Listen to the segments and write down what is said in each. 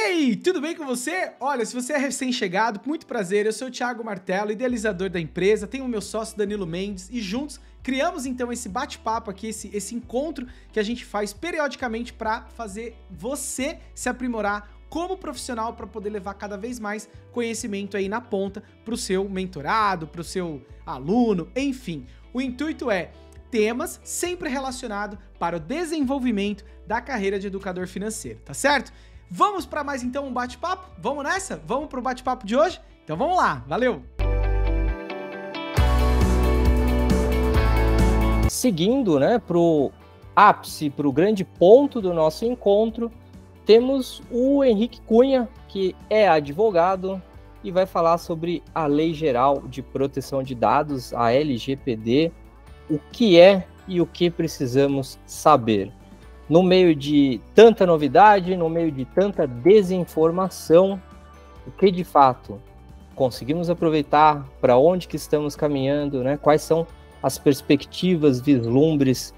aí, tudo bem com você? Olha, se você é recém-chegado, muito prazer, eu sou o Thiago Martello, idealizador da empresa, tenho o meu sócio Danilo Mendes e juntos criamos então esse bate-papo aqui, esse encontro que a gente faz periodicamente para fazer você se aprimorar como profissional para poder levar cada vez mais conhecimento aí na ponta para o seu mentorado, para o seu aluno, enfim. O intuito é temas sempre relacionados para o desenvolvimento da carreira de educador financeiro, tá certo? Vamos para mais então um bate-papo? Vamos nessa? Vamos para o bate-papo de hoje? Então vamos lá, valeu! Seguindo, né, para o ápice, para o grande ponto do nosso encontro, temos o Henrique Cunha, que é advogado e vai falar sobre a Lei Geral de Proteção de Dados, a LGPD, o que é e o que precisamos saber. No meio de tanta novidade, no meio de tanta desinformação, o que de fato conseguimos aproveitar, para onde que estamos caminhando, né? Quais são as perspectivas, vislumbres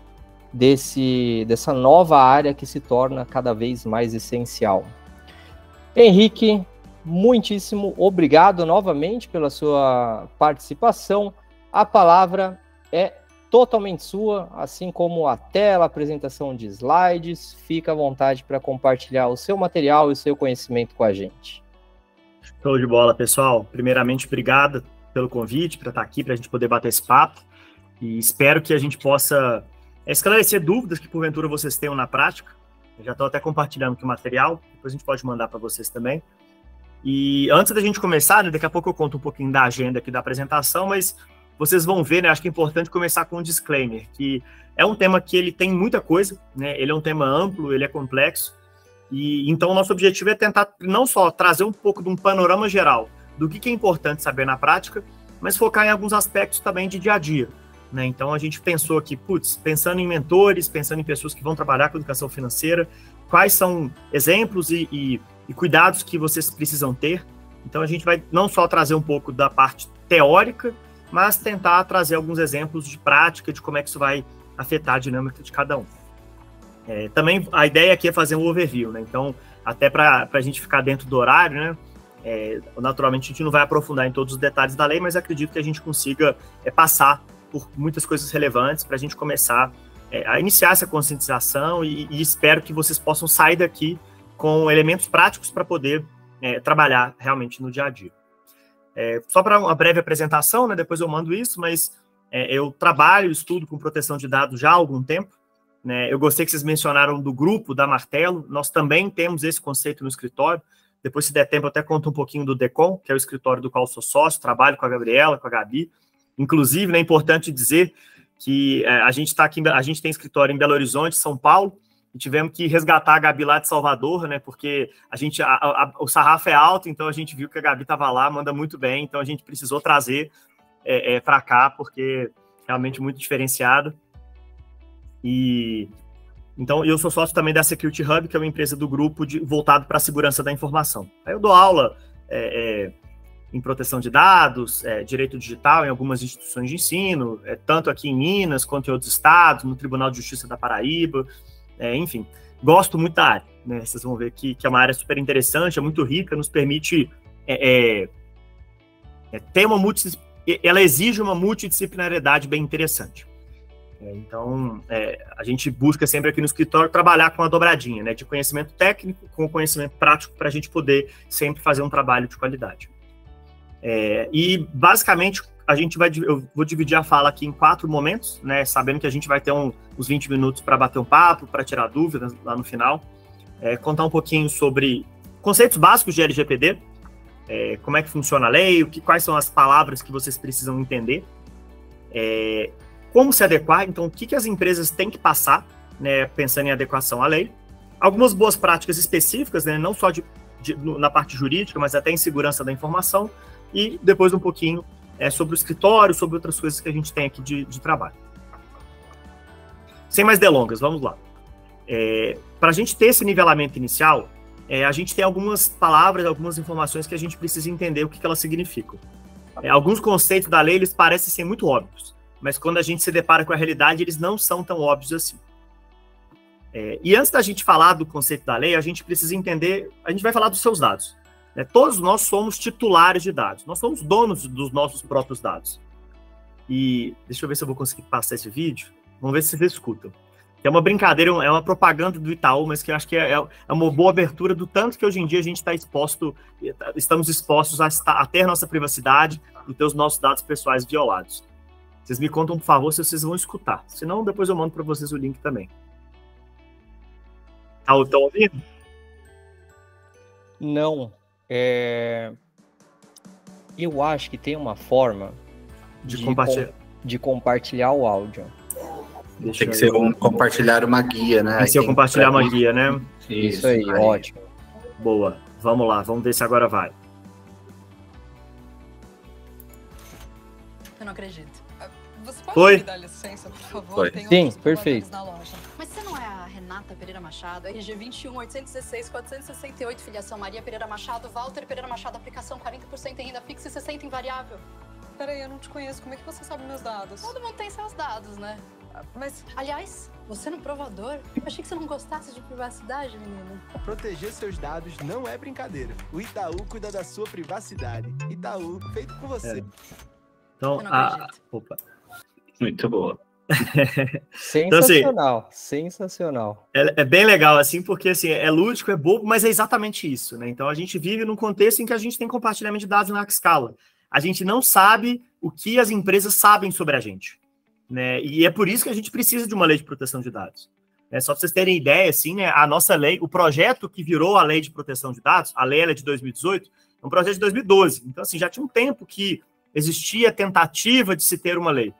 dessa nova área que se torna cada vez mais essencial. Henrique, muitíssimo obrigado novamente pela sua participação. A palavra é totalmente sua, assim como a tela, a apresentação de slides. Fica à vontade para compartilhar o seu material e o seu conhecimento com a gente. Show de bola, pessoal. Primeiramente, obrigado pelo convite, para estar aqui, para a gente poder bater esse papo. E espero que a gente possa esclarecer dúvidas que, porventura, vocês tenham na prática. Eu já estou até compartilhando aqui o material, depois a gente pode mandar para vocês também. E antes da gente começar, né, daqui a pouco eu conto um pouquinho da agenda aqui da apresentação, mas vocês vão ver, né, acho que é importante começar com um disclaimer, que é um tema que ele tem muita coisa, né, ele é um tema amplo, ele é complexo, e então o nosso objetivo é tentar não só trazer um pouco de um panorama geral do que é importante saber na prática, mas focar em alguns aspectos também de dia a dia, né? Então a gente pensou aqui, pensando em mentores, pensando em pessoas que vão trabalhar com educação financeira, quais são exemplos e cuidados que vocês precisam ter. Então a gente vai não só trazer um pouco da parte teórica, mas tentar trazer alguns exemplos de prática, de como é que isso vai afetar a dinâmica de cada um. Também a ideia aqui é fazer um overview, né? Então, até para a gente ficar dentro do horário, né? Naturalmente, a gente não vai aprofundar em todos os detalhes da lei, mas acredito que a gente consiga passar por muitas coisas relevantes para a gente começar a iniciar essa conscientização e espero que vocês possam sair daqui com elementos práticos para poder trabalhar realmente no dia a dia. Só para uma breve apresentação, né, depois eu mando isso, mas eu trabalho, estudo com proteção de dados já há algum tempo, né. Eu gostei que vocês mencionaram do grupo da Martello, nós também temos esse conceito no escritório. Depois, se der tempo, eu até conto um pouquinho do DECOM, que é o escritório do qual sou sócio, trabalho com a Gabriela, com a Gabi. Inclusive, né, é importante dizer que a gente está aqui, a gente tem escritório em Belo Horizonte, São Paulo, e tivemos que resgatar a Gabi lá de Salvador, né, porque o sarrafo é alto, então a gente viu que a Gabi estava lá, manda muito bem, então a gente precisou trazer para cá, porque realmente muito diferenciado. E então eu sou sócio também da Security Hub, que é uma empresa do grupo voltado para a segurança da informação. Aí eu dou aula em proteção de dados, direito digital em algumas instituições de ensino, tanto aqui em Minas quanto em outros estados, no Tribunal de Justiça da Paraíba, enfim, gosto muito da área, né? Vocês vão ver que é uma área super interessante, é muito rica, nos permite ter ela exige uma multidisciplinariedade bem interessante. Então, a gente busca sempre aqui no escritório trabalhar com a dobradinha, né, de conhecimento técnico com conhecimento prático para a gente poder sempre fazer um trabalho de qualidade. E, basicamente, eu vou dividir a fala aqui em 4 momentos, né, sabendo que a gente vai ter uns 20 minutos para bater um papo, para tirar dúvidas lá no final, contar um pouquinho sobre conceitos básicos de LGPD, como é que funciona a lei, quais são as palavras que vocês precisam entender, como se adequar, então o que as empresas têm que passar, né, pensando em adequação à lei, algumas boas práticas específicas, né, não só na parte jurídica, mas até em segurança da informação, e depois um pouquinho sobre o escritório, sobre outras coisas que a gente tem aqui de trabalho. Sem mais delongas, vamos lá. Para a gente ter esse nivelamento inicial, a gente tem algumas palavras, algumas informações que a gente precisa entender o que elas significam. Alguns conceitos da lei, eles parecem ser muito óbvios, mas quando a gente se depara com a realidade, eles não são tão óbvios assim. E antes da gente falar do conceito da lei, a gente precisa entender, a gente vai falar dos seus dados. Né? Todos nós somos titulares de dados, nós somos donos dos nossos próprios dados. E deixa eu ver se eu vou conseguir passar esse vídeo, vamos ver se vocês escutam. É uma brincadeira, é uma propaganda do Itaú, mas que eu acho que é uma boa abertura do tanto que hoje em dia a gente estamos expostos a ter nossa privacidade e ter os nossos dados pessoais violados. Vocês me contam, por favor, se vocês vão escutar. Senão, depois eu mando para vocês o link também. Estão ouvindo? Não. Eu acho que tem uma forma de compartilhar o áudio. Tem que ser compartilhar uma guia, né? Tem que ser compartilhar uma guia, né? Isso aí, ótimo. Boa. Vamos lá, vamos ver se agora vai. Eu não acredito. Você pode me dar licença, por favor? Sim, perfeito. Mas você não é a Renata Pereira Machado? RG 21, 816, 468, filiação Maria Pereira Machado, Walter Pereira Machado, aplicação 40% em renda fixa e 60% em variável. Peraí, eu não te conheço. Como é que você sabe meus dados? Todo mundo tem seus dados, né? Mas, aliás, você no provador? Eu achei que você não gostasse de privacidade, menino. Proteger seus dados não é brincadeira. O Itaú cuida da sua privacidade. Itaú, feito com você. Então, opa. Muito boa. Sensacional, então, assim, sensacional. É bem legal, assim, porque assim, é lúdico, é bobo, mas é exatamente isso, né? Então a gente vive num contexto em que a gente tem compartilhamento de dados em larga escala. A gente não sabe o que as empresas sabem sobre a gente, né? E é por isso que a gente precisa de uma lei de proteção de dados. Só para vocês terem ideia, assim, né, a nossa lei, o projeto que virou a lei de proteção de dados, a lei é de 2018, é um projeto de 2012. Então, assim, já tinha um tempo que existia a tentativa de se ter uma lei.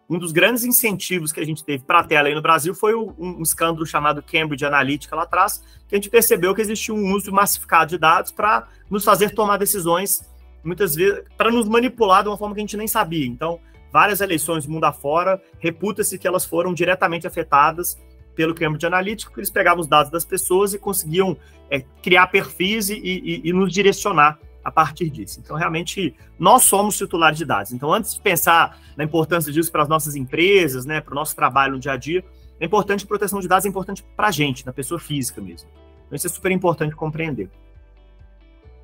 Um dos grandes incentivos que a gente teve para ter a lei no Brasil foi um escândalo chamado Cambridge Analytica lá atrás, que a gente percebeu que existia um uso massificado de dados para nos fazer tomar decisões, muitas vezes, para nos manipular de uma forma que a gente nem sabia. Então, várias eleições mundo afora, reputa-se que elas foram diretamente afetadas pelo Cambridge Analytica, porque eles pegavam os dados das pessoas e conseguiam criar perfis e nos direcionar a partir disso. Então, realmente, nós somos titulares de dados. Então, antes de pensar na importância disso para as nossas empresas, né, para o nosso trabalho no dia a dia, é importante, proteção de dados é importante para a gente, na pessoa física mesmo. Então, isso é super importante compreender.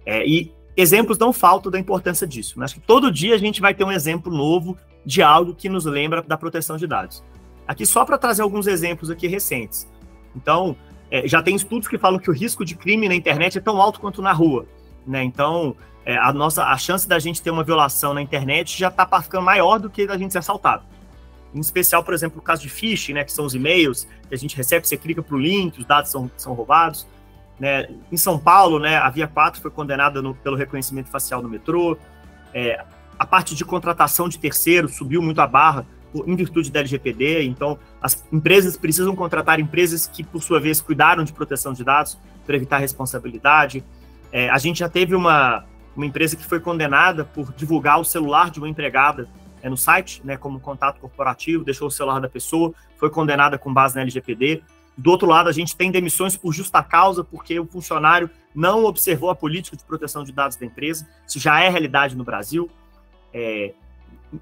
E exemplos não faltam da importância disso. Acho que todo dia a gente vai ter um exemplo novo de algo que nos lembra da proteção de dados. Aqui só para trazer alguns exemplos aqui recentes. Então, já tem estudos que falam que o risco de crime na internet é tão alto quanto na rua, né? Então, a chance da gente ter uma violação na internet já está ficando maior do que da gente ser assaltado. Em especial, por exemplo, o caso de phishing, né, que são os e-mails que a gente recebe, você clica para o link, os dados são roubados. Né? Em São Paulo, né, a Via 4 foi condenada pelo reconhecimento facial no metrô. A parte de contratação de terceiros subiu muito a barra em virtude da LGPD. Então, as empresas precisam contratar empresas que, por sua vez, cuidaram de proteção de dados para evitar responsabilidade. A gente já teve uma empresa que foi condenada por divulgar o celular de uma empregada no site, né, como contato corporativo, deixou o celular da pessoa, foi condenada com base na LGPD. Do outro lado, a gente tem demissões por justa causa, porque o funcionário não observou a política de proteção de dados da empresa. Isso já é realidade no Brasil.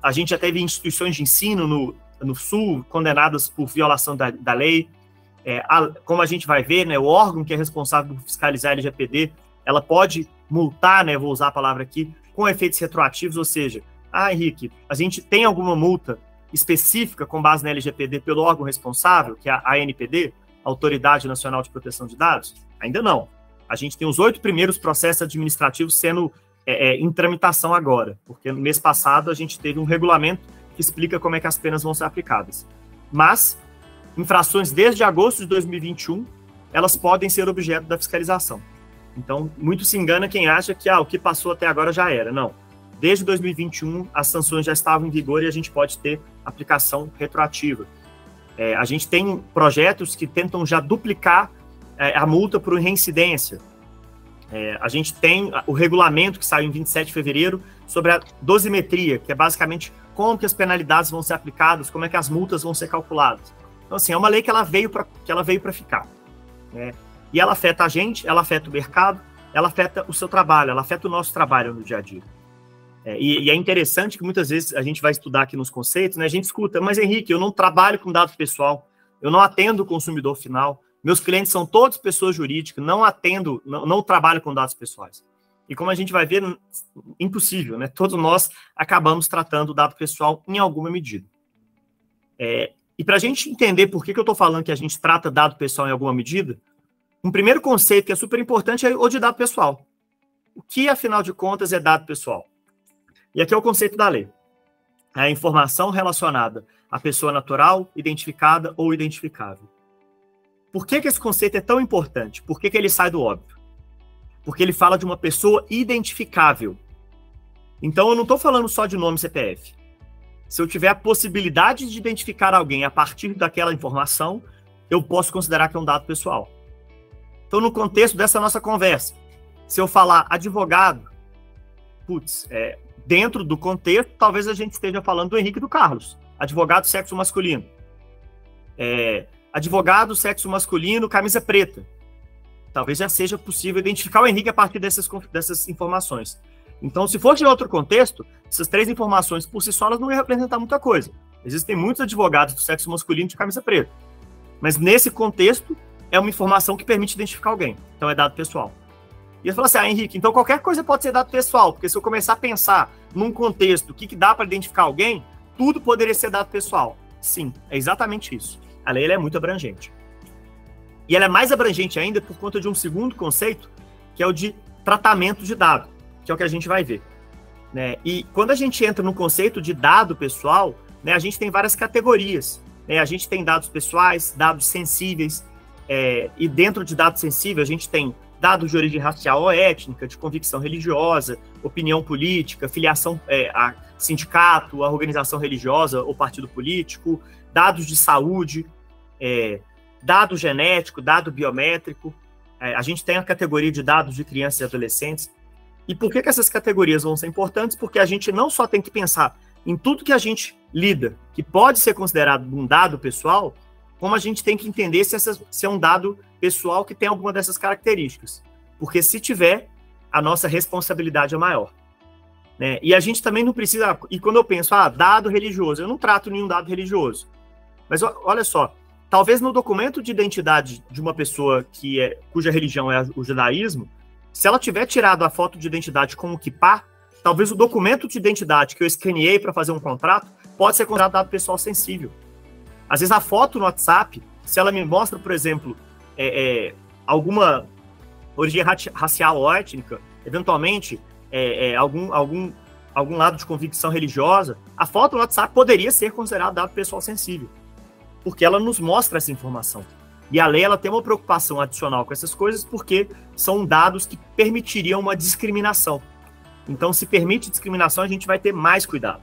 A gente já teve instituições de ensino no Sul condenadas por violação da lei. Como a gente vai ver, né, o órgão que é responsável por fiscalizar a LGPD, ela pode multar, né, vou usar a palavra aqui, com efeitos retroativos, ou seja, Henrique, a gente tem alguma multa específica com base na LGPD pelo órgão responsável, que é a ANPD, Autoridade Nacional de Proteção de Dados? Ainda não. A gente tem os 8 primeiros processos administrativos sendo em tramitação agora, porque no mês passado a gente teve um regulamento que explica como é que as penas vão ser aplicadas. Mas, infrações desde agosto de 2021, elas podem ser objeto da fiscalização. Então, muito se engana quem acha que o que passou até agora já era. Não. Desde 2021, as sanções já estavam em vigor e a gente pode ter aplicação retroativa. A gente tem projetos que tentam já duplicar a multa por reincidência. A gente tem o regulamento que saiu em 27 de fevereiro sobre a dosimetria, que é basicamente como que as penalidades vão ser aplicadas, como é que as multas vão ser calculadas. Então, assim, é uma lei que ela veio para ficar. Né? E ela afeta a gente, ela afeta o mercado, ela afeta o seu trabalho, ela afeta o nosso trabalho no dia a dia. E é interessante que muitas vezes a gente vai estudar aqui nos conceitos, né? A gente escuta, mas Henrique, eu não trabalho com dado pessoal, eu não atendo o consumidor final, Meus clientes são todos pessoas jurídicas, não atendo, não trabalho com dados pessoais. E como a gente vai ver, impossível, né? Todos nós acabamos tratando o dado pessoal em alguma medida. E para a gente entender por que eu estou falando que a gente trata dado pessoal em alguma medida, um primeiro conceito que é super importante é o de dado pessoal. O que, afinal de contas, é dado pessoal? E aqui é o conceito da lei. É a informação relacionada à pessoa natural, identificada ou identificável. Por que esse conceito é tão importante? Por que ele sai do óbvio? Porque ele fala de uma pessoa identificável. Então, eu não estou falando só de nome e CPF. Se eu tiver a possibilidade de identificar alguém a partir daquela informação, eu posso considerar que é um dado pessoal. Então, no contexto dessa nossa conversa, se eu falar advogado, dentro do contexto, talvez a gente esteja falando do Henrique e do Carlos. Advogado sexo masculino. Advogado sexo masculino, camisa preta. Talvez já seja possível identificar o Henrique a partir dessas informações. Então, se fosse em outro contexto, essas 3 informações por si só elas não iam representar muita coisa. Existem muitos advogados do sexo masculino de camisa preta. Mas nesse contexto, é uma informação que permite identificar alguém. Então, é dado pessoal. E eu falo assim, Henrique, então qualquer coisa pode ser dado pessoal, porque se eu começar a pensar num contexto, o que dá para identificar alguém, tudo poderia ser dado pessoal. Sim, é exatamente isso. A lei é muito abrangente. E ela é mais abrangente ainda por conta de um segundo conceito, que é o de tratamento de dado, que é o que a gente vai ver. Né? E quando a gente entra no conceito de dado pessoal, né, a gente tem várias categorias. Né? A gente tem dados pessoais, dados sensíveis, e dentro de dados sensíveis a gente tem dados de origem racial ou étnica, de convicção religiosa, opinião política, filiação a sindicato, a organização religiosa ou partido político, dados de saúde, dado genético, dado biométrico. A gente tem a categoria de dados de crianças e adolescentes. E por que essas categorias vão ser importantes? Porque a gente não só tem que pensar em tudo que a gente lida, que pode ser considerado um dado pessoal, como a gente tem que entender se é um dado pessoal que tem alguma dessas características. Porque se tiver, a nossa responsabilidade é maior. Né? E a gente também não precisa... E quando eu penso, dado religioso, eu não trato nenhum dado religioso. Mas olha só, talvez no documento de identidade de uma pessoa cuja religião é o judaísmo, se ela tiver tirado a foto de identidade com o kippah, talvez o documento de identidade que eu escaneei para fazer um contrato pode ser considerado dado pessoal sensível. Às vezes a foto no WhatsApp, se ela me mostra, por exemplo, alguma origem racial ou étnica, eventualmente algum lado de convicção religiosa, a foto no WhatsApp poderia ser considerada dado pessoal sensível, porque ela nos mostra essa informação. E a lei ela tem uma preocupação adicional com essas coisas porque são dados que permitiriam uma discriminação. Então, se permite discriminação, a gente vai ter mais cuidado.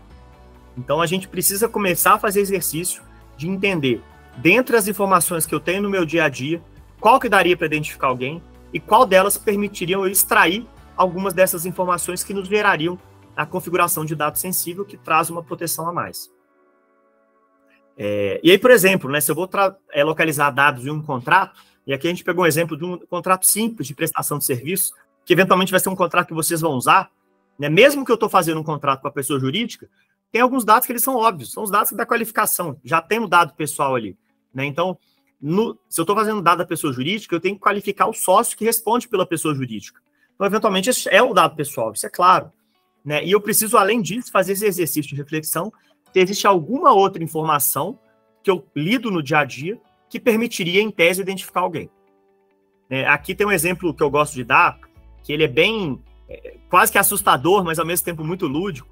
Então, a gente precisa começar a fazer exercício de entender, dentre as informações que eu tenho no meu dia a dia, qual que daria para identificar alguém e qual delas permitiriam eu extrair algumas dessas informações que nos gerariam a configuração de dado sensível que traz uma proteção a mais. E aí, por exemplo, né, se eu vou localizar dados em um contrato, e aqui a gente pegou um exemplo de um contrato simples de prestação de serviço, que eventualmente vai ser um contrato que vocês vão usar, né, mesmo que eu estou fazendo um contrato com a pessoa jurídica, tem alguns dados que eles são óbvios, são os dados da qualificação, já tem o dado pessoal ali. Né, então, se eu estou fazendo dado da pessoa jurídica, eu tenho que qualificar o sócio que responde pela pessoa jurídica. Então, eventualmente, esse é o dado pessoal, isso é claro. Né, e eu preciso, além disso, fazer esse exercício de reflexão, se existe alguma outra informação que eu lido no dia a dia que permitiria, em tese, identificar alguém. Aqui tem um exemplo que eu gosto de dar, que ele é bem, quase que assustador, mas ao mesmo tempo muito lúdico,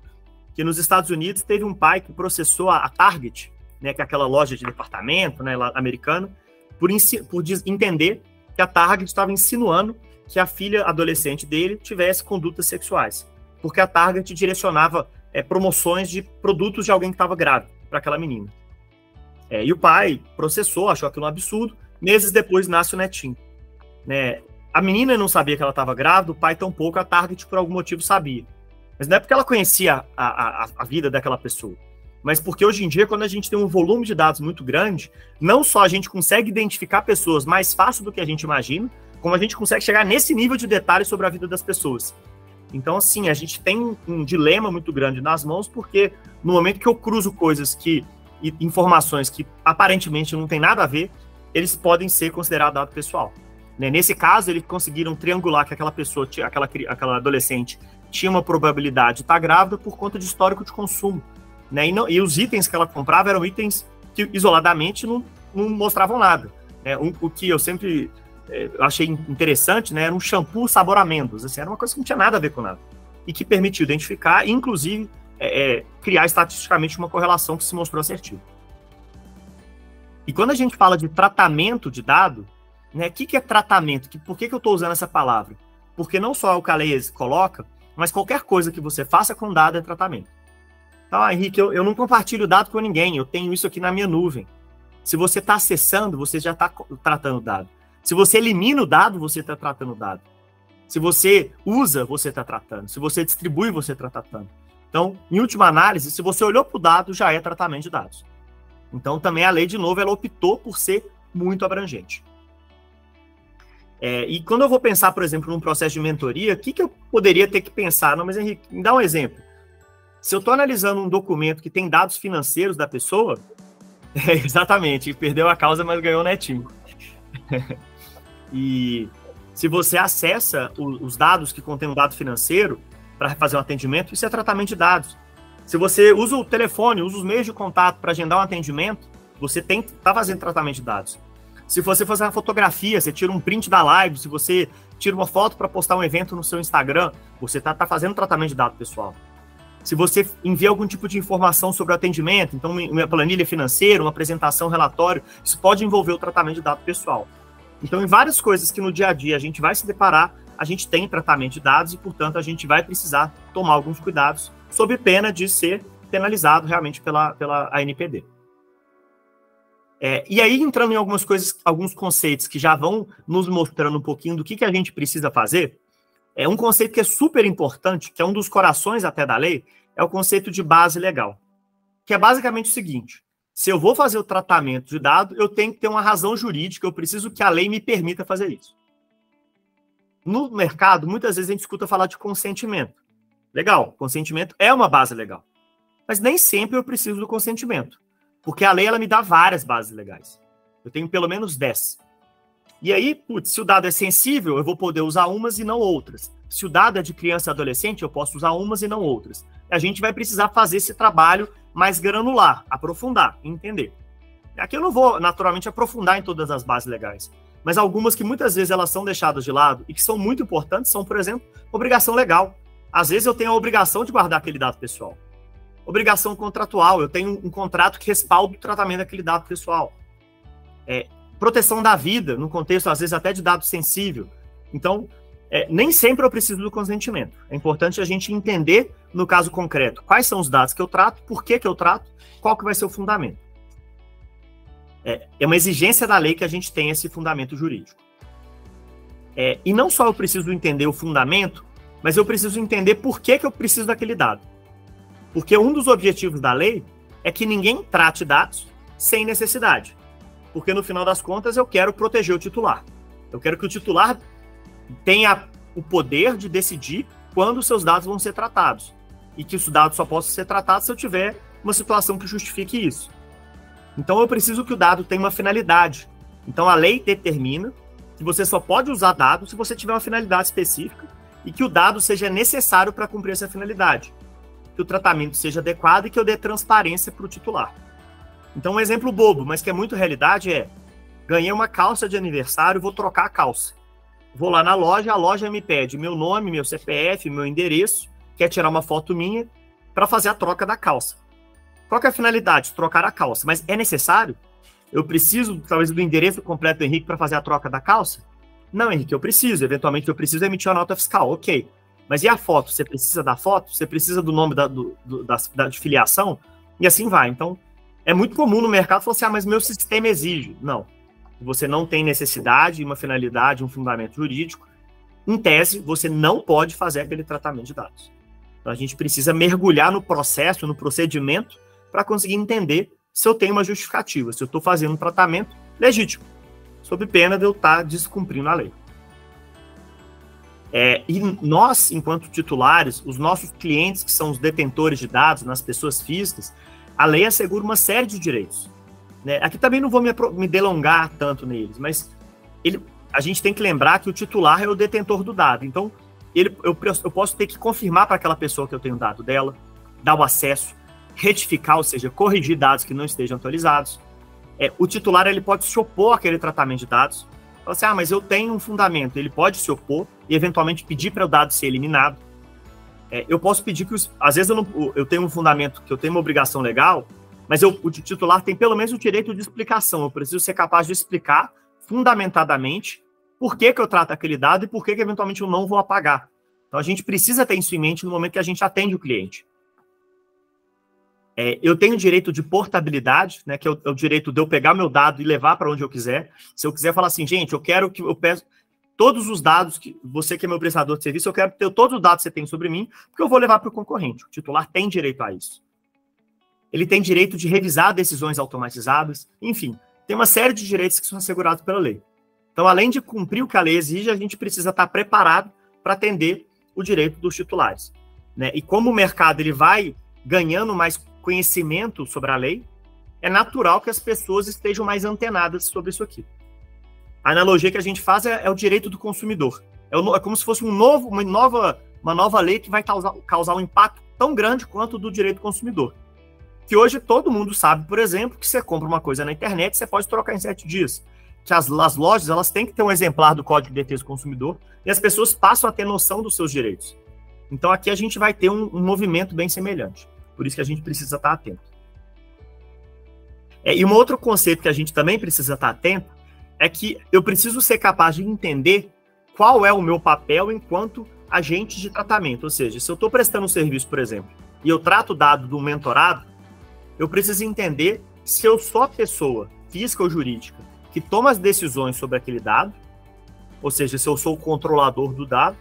que nos Estados Unidos teve um pai que processou a Target, né, que é aquela loja de departamento, né, americana, por entender que a Target estava insinuando que a filha adolescente dele tivesse condutas sexuais, porque a Target direcionava promoções de produtos de alguém que estava grávido para aquela menina. E o pai processou, achou aquilo um absurdo. Meses depois nasce o netinho. Né? A menina não sabia que ela estava grávida, o pai tampouco, a Target por algum motivo sabia. Mas não é porque ela conhecia a vida daquela pessoa, mas porque hoje em dia, quando a gente tem um volume de dados muito grande, não só a gente consegue identificar pessoas mais fácil do que a gente imagina, como a gente consegue chegar nesse nível de detalhes sobre a vida das pessoas. Então, assim, a gente tem um dilema muito grande nas mãos, porque no momento que eu cruzo informações que aparentemente não tem nada a ver, eles podem ser considerados dado pessoal. Né? Nesse caso, eles conseguiram triangular que aquela pessoa, aquela adolescente, tinha uma probabilidade de estar grávida por conta de histórico de consumo. Né? E os itens que ela comprava eram itens que isoladamente não mostravam nada. Né? O que eu sempre achei interessante, né, era um shampoo sabor amêndoas. Assim, era uma coisa que não tinha nada a ver com nada. E que permitiu identificar e, inclusive, criar estatisticamente uma correlação que se mostrou assertiva. E quando a gente fala de tratamento de dado, né, o que é tratamento? Por que eu estou usando essa palavra? Porque não só o que a lei coloca, mas qualquer coisa que você faça com dado é tratamento. Então, Henrique, eu não compartilho dado com ninguém, eu tenho isso aqui na minha nuvem. Se você está acessando, você já está tratando o dado. Se você elimina o dado, você está tratando o dado. Se você usa, você está tratando. Se você distribui, você está tratando. Então, em última análise, se você olhou para o dado, já é tratamento de dados. Então, também a lei, de novo, ela optou por ser muito abrangente. E quando eu vou pensar, por exemplo, num processo de mentoria, o que eu poderia ter que pensar? Não, mas, Henrique, me dá um exemplo. Se eu estou analisando um documento que tem dados financeiros da pessoa, exatamente, perdeu a causa, mas ganhou o netinho. E se você acessa os dados que contêm um dado financeiro para fazer um atendimento, isso é tratamento de dados. Se você usa o telefone, usa os meios de contato para agendar um atendimento, você está fazendo tratamento de dados. Se você fazer uma fotografia, você tira um print da live, se você tira uma foto para postar um evento no seu Instagram, você está fazendo tratamento de dado pessoal. Se você envia algum tipo de informação sobre o atendimento, então uma planilha financeira, uma apresentação, um relatório, isso pode envolver o tratamento de dado pessoal. Então, em várias coisas que no dia a dia a gente vai se deparar, a gente tem tratamento de dados e, portanto, a gente vai precisar tomar alguns cuidados, sob pena de ser penalizado realmente pela ANPD. E aí, entrando em algumas coisas, alguns conceitos que já vão nos mostrando um pouquinho do que a gente precisa fazer, um conceito que é super importante, que é um dos corações até da lei, é o conceito de base legal, que é basicamente o seguinte: se eu vou fazer o tratamento de dado, eu tenho que ter uma razão jurídica, eu preciso que a lei me permita fazer isso. No mercado, muitas vezes a gente escuta falar de consentimento. Legal, consentimento é uma base legal. Mas nem sempre eu preciso do consentimento. Porque a lei, ela me dá várias bases legais. Eu tenho pelo menos 10. E aí, se o dado é sensível, eu vou poder usar umas e não outras. Se o dado é de criança e adolescente, eu posso usar umas e não outras. A gente vai precisar fazer esse trabalho mais granular, aprofundar, entender. Aqui eu não vou, naturalmente, aprofundar em todas as bases legais. Mas algumas que muitas vezes elas são deixadas de lado e que são muito importantes são, por exemplo, obrigação legal. Às vezes eu tenho a obrigação de guardar aquele dado pessoal. Obrigação contratual, eu tenho um contrato que respalda o tratamento daquele dado pessoal. Proteção da vida, no contexto, às vezes, até de dado sensível. Então, nem sempre eu preciso do consentimento. É importante a gente entender, no caso concreto, quais são os dados que eu trato, por que eu trato, qual que vai ser o fundamento. É uma exigência da lei que a gente tenha esse fundamento jurídico. E não só eu preciso entender o fundamento, mas eu preciso entender por que eu preciso daquele dado. Porque um dos objetivos da lei é que ninguém trate dados sem necessidade. Porque, no final das contas, eu quero proteger o titular. Eu quero que o titular tenha o poder de decidir quando os seus dados vão ser tratados. E que os dados só possam ser tratados se eu tiver uma situação que justifique isso. Então, eu preciso que o dado tenha uma finalidade. Então, a lei determina que você só pode usar dados se você tiver uma finalidade específica e que o dado seja necessário para cumprir essa finalidade. Que o tratamento seja adequado e que eu dê transparência para o titular. Então, um exemplo bobo, mas que é muito realidade ganhei uma calça de aniversário, vou trocar a calça. Vou lá na loja, a loja me pede meu nome, meu CPF, meu endereço, quer tirar uma foto minha para fazer a troca da calça. Qual que é a finalidade? Trocar a calça. Mas é necessário? Eu preciso, talvez, do endereço completo do Henrique para fazer a troca da calça? Não, Henrique, eu preciso. Eventualmente, eu preciso emitir uma nota fiscal. Ok. Mas e a foto? Você precisa da foto? Você precisa do nome de filiação? E assim vai. Então, é muito comum no mercado falar assim, mas meu sistema exige. Não. Você não tem necessidade, uma finalidade, um fundamento jurídico. Em tese, você não pode fazer aquele tratamento de dados. Então, a gente precisa mergulhar no processo, no procedimento, para conseguir entender se eu tenho uma justificativa, se eu estou fazendo um tratamento legítimo, sob pena de eu estar descumprindo a lei. E nós, enquanto titulares, os nossos clientes, que são os detentores de dados, nas pessoas físicas, a lei assegura uma série de direitos. né? Aqui também não vou me delongar tanto neles, mas a gente tem que lembrar que o titular é o detentor do dado. Então, eu posso ter que confirmar para aquela pessoa que eu tenho dado dela, dar o acesso, retificar, ou seja, corrigir dados que não estejam atualizados. O titular ele pode se opor àquele tratamento de dados. Fala assim, mas eu tenho um fundamento. Ele pode se opor e, eventualmente, pedir para o dado ser eliminado. Eu posso pedir que, às vezes, eu tenho um fundamento que eu tenho uma obrigação legal, mas o titular tem pelo menos o direito de explicação. Eu preciso ser capaz de explicar fundamentadamente por que eu trato aquele dado e por que eventualmente eu não vou apagar. Então, a gente precisa ter isso em mente no momento que a gente atende o cliente. Eu tenho o direito de portabilidade, né, que é o direito de eu pegar meu dado e levar para onde eu quiser. Se eu quiser falar assim, gente, eu quero que eu peço todos os dados, que você que é meu prestador de serviço, eu quero ter todos os dados que você tem sobre mim, porque eu vou levar para o concorrente. O titular tem direito a isso. Ele tem direito de revisar decisões automatizadas, enfim, tem uma série de direitos que são assegurados pela lei. Então, além de cumprir o que a lei exige, a gente precisa estar preparado para atender o direito dos titulares, né? E como o mercado ele vai ganhando mais conhecimento sobre a lei, é natural que as pessoas estejam mais antenadas sobre isso aqui. A analogia que a gente faz é o direito do consumidor. É como se fosse uma nova lei que vai causar um impacto tão grande quanto o do direito do consumidor. Que hoje todo mundo sabe, por exemplo, que você compra uma coisa na internet, você pode trocar em 7 dias. Que as lojas elas têm que ter um exemplar do Código de Defesa do Consumidor e as pessoas passam a ter noção dos seus direitos. Então aqui a gente vai ter um movimento bem semelhante. Por isso que a gente precisa estar atento. E um outro conceito que a gente também precisa estar atento é que eu preciso ser capaz de entender qual é o meu papel enquanto agente de tratamento. Ou seja, se eu estou prestando um serviço, por exemplo, e eu trato o dado do mentorado, eu preciso entender se eu sou a pessoa física ou jurídica que toma as decisões sobre aquele dado, ou seja, se eu sou o controlador do dado,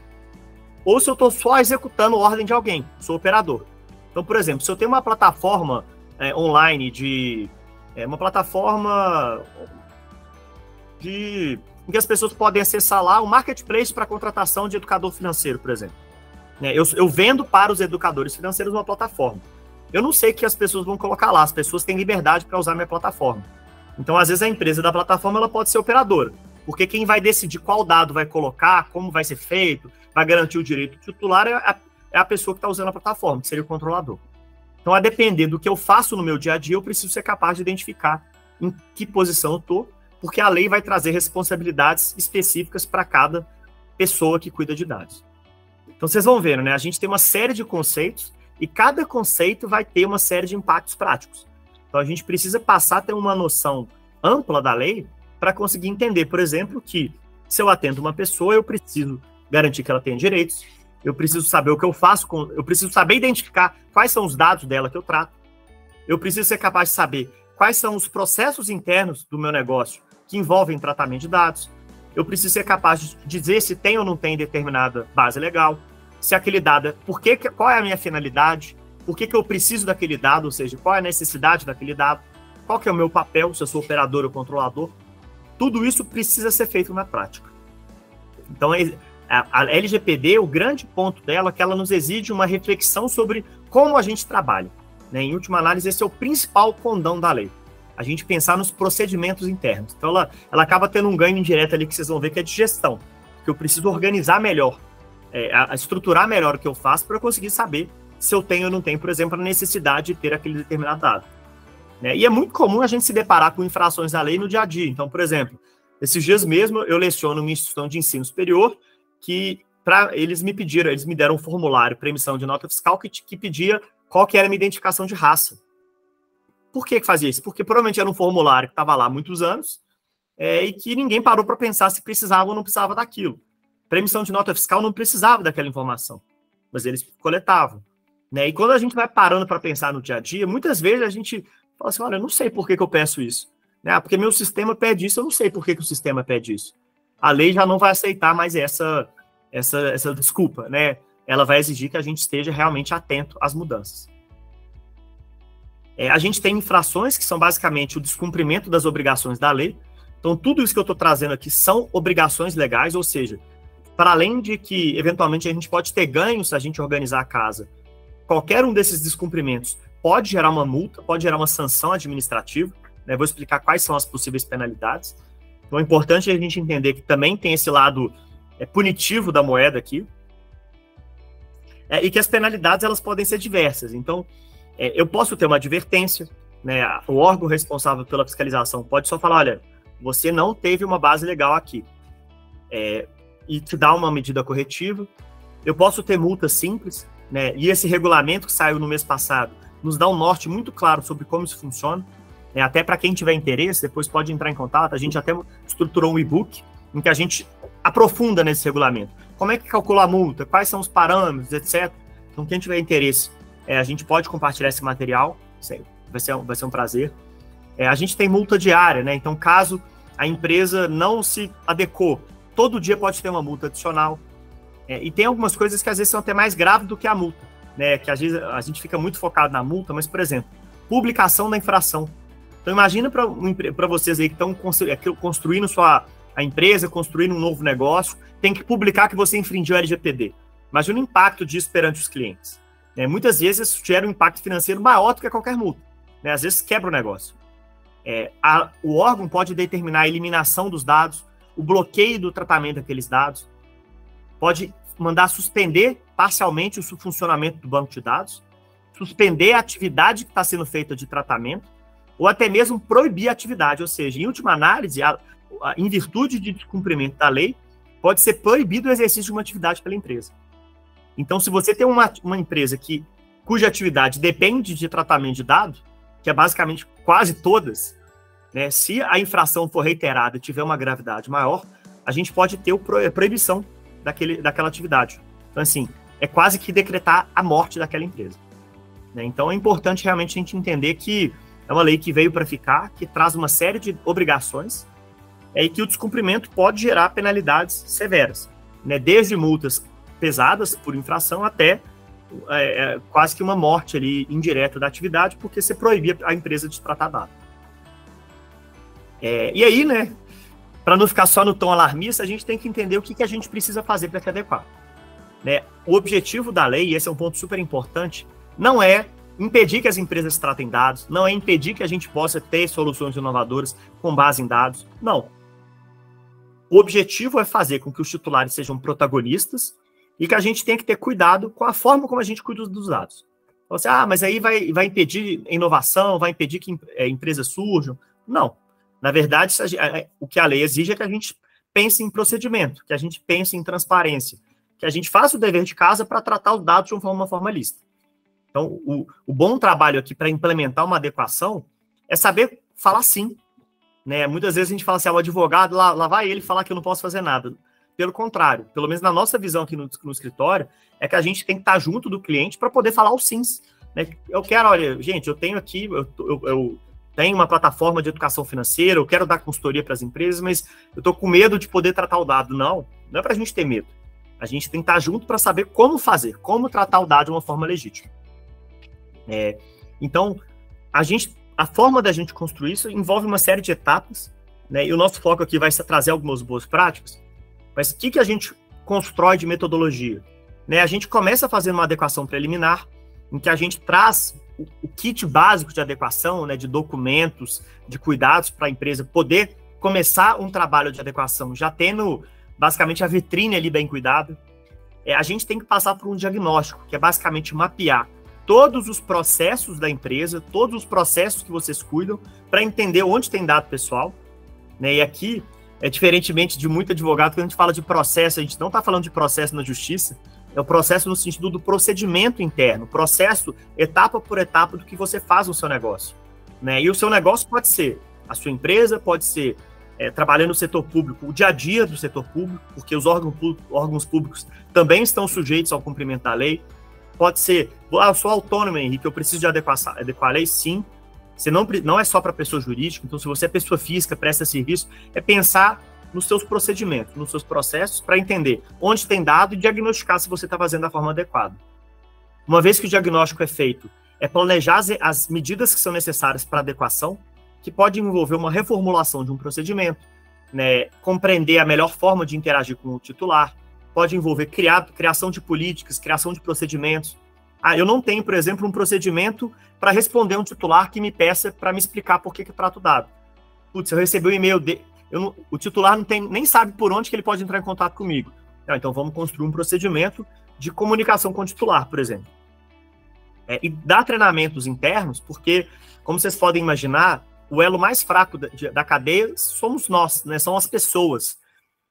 ou se eu estou só executando ordem de alguém, sou operador. Então, por exemplo, se eu tenho uma plataforma online uma plataforma em que as pessoas podem acessar lá o marketplace para contratação de educador financeiro, por exemplo. Eu vendo para os educadores financeiros uma plataforma. Eu não sei o que as pessoas vão colocar lá, as pessoas têm liberdade para usar minha plataforma. Então, às vezes, a empresa da plataforma ela pode ser operadora, porque quem vai decidir qual dado vai colocar, como vai ser feito, vai garantir o direito titular é a pessoa que está usando a plataforma, que seria o controlador. Então, a depender do que eu faço no meu dia a dia, eu preciso ser capaz de identificar em que posição eu estou, porque a lei vai trazer responsabilidades específicas para cada pessoa que cuida de dados. Então, vocês vão vendo, né? A gente tem uma série de conceitos e cada conceito vai ter uma série de impactos práticos. Então, a gente precisa passar a ter uma noção ampla da lei para conseguir entender, por exemplo, que se eu atendo uma pessoa, eu preciso garantir que ela tenha direitos, eu preciso saber o que eu faço, eu preciso saber identificar quais são os dados dela que eu trato, eu preciso ser capaz de saber quais são os processos internos do meu negócio que envolvem tratamento de dados, eu preciso ser capaz de dizer se tem ou não tem determinada base legal, se aquele dado, qual é a minha finalidade, por que eu preciso daquele dado, ou seja, qual é a necessidade daquele dado, qual que é o meu papel, se eu sou operador ou controlador. Tudo isso precisa ser feito na prática. Então, a LGPD, o grande ponto dela é que ela nos exige uma reflexão sobre como a gente trabalha. Né? Em última análise, esse é o principal condão da lei. A gente pensar nos procedimentos internos. Então, ela acaba tendo um ganho indireto ali que vocês vão ver que é de gestão. Que eu preciso organizar melhor, estruturar melhor o que eu faço para eu conseguir saber se eu tenho ou não tenho, por exemplo, a necessidade de ter aquele determinado dado. Né? E é muito comum a gente se deparar com infrações da lei no dia a dia. Então, por exemplo, esses dias mesmo eu leciono uma instituição de ensino superior que eles me deram um formulário para emissão de nota fiscal que pedia qual que era a minha identificação de raça. Por que fazia isso? Porque provavelmente era um formulário que estava lá há muitos anos e que ninguém parou para pensar se precisava ou não precisava daquilo. Para emissão de nota fiscal não precisava daquela informação, mas eles coletavam. Né? E quando a gente vai parando para pensar no dia a dia, muitas vezes a gente fala assim, olha, eu não sei por que eu peço isso. Né? Porque meu sistema pede isso, eu não sei por que o sistema pede isso. A lei já não vai aceitar mais essa desculpa, né? Ela vai exigir que a gente esteja realmente atento às mudanças. A gente tem infrações que são basicamente o descumprimento das obrigações da lei. Então, tudo isso que eu estou trazendo aqui são obrigações legais, ou seja, para além de que, eventualmente, a gente pode ter ganhos se a gente organizar a casa, qualquer um desses descumprimentos pode gerar uma multa, pode gerar uma sanção administrativa. né? Vou explicar quais são as possíveis penalidades. Então é importante a gente entender que também tem esse lado punitivo da moeda aqui, e que as penalidades elas podem ser diversas. Então, eu posso ter uma advertência, né? O órgão responsável pela fiscalização pode só falar, olha, você não teve uma base legal aqui, e te dar uma medida corretiva. Eu posso ter multa simples, né? E esse regulamento que saiu no mês passado nos dá um norte muito claro sobre como isso funciona, né? Até para quem tiver interesse, depois pode entrar em contato. A gente até estruturou um e-book em que a gente aprofunda nesse regulamento. Como é que calcula a multa? Quais são os parâmetros, etc. Então, quem tiver interesse, a gente pode compartilhar esse material. Vai ser um prazer. A gente tem multa diária, né? Então, caso a empresa não se adequou, todo dia pode ter uma multa adicional. E tem algumas coisas que às vezes são até mais graves do que a multa, né? Que às vezes a gente fica muito focado na multa, mas, por exemplo, publicação da infração. Então, imagina para vocês aí que estão construindo a empresa, construindo um novo negócio, tem que publicar que você infringiu o LGPD. Imagina o impacto disso perante os clientes. Muitas vezes isso gera um impacto financeiro maior do que qualquer multa, né? Às vezes quebra o negócio. O órgão pode determinar a eliminação dos dados, o bloqueio do tratamento daqueles dados, pode mandar suspender parcialmente o funcionamento do banco de dados, suspender a atividade que está sendo feita de tratamento, ou até mesmo proibir a atividade. Ou seja, em última análise, em virtude de descumprimento da lei, pode ser proibido o exercício de uma atividade pela empresa. Então, se você tem uma empresa cuja atividade depende de tratamento de dados, que é basicamente quase todas, né, se a infração for reiterada e tiver uma gravidade maior, a gente pode ter a proibição daquela atividade. Então, assim, é quase que decretar a morte daquela empresa, né? Então, é importante realmente a gente entender que é uma lei que veio para ficar, que traz uma série de obrigações, e que o descumprimento pode gerar penalidades severas, né? Desde multas pesadas por infração até quase que uma morte ali indireta da atividade, porque você proibia a empresa de tratar dados. E aí, né, para não ficar só no tom alarmista, a gente tem que entender o que a gente precisa fazer para se adequar, né? O objetivo da lei, e esse é um ponto super importante, não é impedir que as empresas tratem dados, não é impedir que a gente possa ter soluções inovadoras com base em dados, não. O objetivo é fazer com que os titulares sejam protagonistas e que a gente tenha que ter cuidado com a forma como a gente cuida dos dados. Então, assim, mas aí vai impedir inovação, vai impedir que empresas surjam. Não. Na verdade, o que a lei exige é que a gente pense em procedimento, que a gente pense em transparência, que a gente faça o dever de casa para tratar os dados de uma forma lista. Então, o bom trabalho aqui para implementar uma adequação é saber falar sim, né? Muitas vezes a gente fala assim, o advogado, lá vai ele falar que eu não posso fazer nada. Pelo contrário, pelo menos na nossa visão aqui no escritório, é que a gente tem que estar junto do cliente para poder falar os sims, né? Eu quero, olha, gente, eu tenho aqui, eu tenho uma plataforma de educação financeira, eu quero dar consultoria para as empresas, mas eu estou com medo de poder tratar o dado. Não é para a gente ter medo. A gente tem que estar junto para saber como fazer, como tratar o dado de uma forma legítima. Então, a forma da gente construir isso envolve uma série de etapas, né? E o nosso foco aqui vai trazer algumas boas práticas, mas o que a gente constrói de metodologia? Né? A gente começa fazendo uma adequação preliminar, em que a gente traz o kit básico de adequação, né, de documentos, de cuidados para a empresa poder começar um trabalho de adequação, já tendo basicamente a vitrine ali bem cuidada. A gente tem que passar por um diagnóstico, que é basicamente mapear todos os processos da empresa, todos os processos que vocês cuidam, para entender onde tem dado pessoal, né? E aqui, diferentemente de muito advogado, quando a gente fala de processo, a gente não está falando de processo na justiça, é o processo no sentido do procedimento interno, processo etapa por etapa do que você faz no seu negócio, né? E o seu negócio pode ser a sua empresa, pode ser trabalhando no setor público, o dia a dia do setor público, porque os órgãos públicos também estão sujeitos ao cumprimento da lei. Pode ser, eu sou autônomo, Henrique, eu preciso de adequar a lei, sim. Você não é só para pessoa jurídica, então se você é pessoa física, presta serviço, é pensar nos seus procedimentos, nos seus processos, para entender onde tem dado e diagnosticar se você está fazendo da forma adequada. Uma vez que o diagnóstico é feito, é planejar as medidas que são necessárias para adequação, que pode envolver uma reformulação de um procedimento, né, compreender a melhor forma de interagir com o titular, pode envolver criação de políticas, criação de procedimentos, eu não tenho, por exemplo, um procedimento para responder um titular que me peça para me explicar por que trato o dado. Putz, eu recebi um e-mail o titular nem sabe por onde que ele pode entrar em contato comigo. Então vamos construir um procedimento de comunicação com o titular, por exemplo. E dar treinamentos internos, porque, como vocês podem imaginar, o elo mais fraco da cadeia somos nós, né? São as pessoas.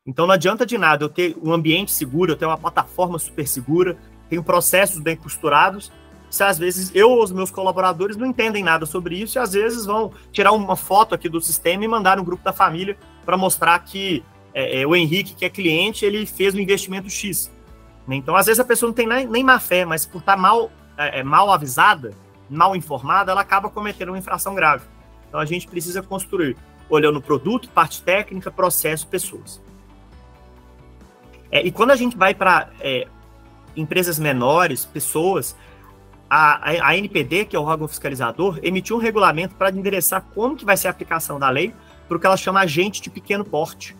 Então não adianta de nada eu ter um ambiente seguro, eu ter uma plataforma super segura, tenho processos bem costurados, se às vezes eu ou os meus colaboradores não entendem nada sobre isso, e às vezes vão tirar uma foto aqui do sistema e mandar no grupo da família para mostrar que o Henrique, que é cliente, ele fez um investimento X. Então, às vezes a pessoa não tem nem má fé, mas por estar mal avisada, mal informada, ela acaba cometendo uma infração grave. Então, a gente precisa construir, olhando o produto, parte técnica, processo, pessoas. E quando a gente vai para empresas menores, pessoas, a NPD, que é o órgão fiscalizador, emitiu um regulamento para endereçar como que vai ser a aplicação da lei para o que ela chama agente de pequeno porte.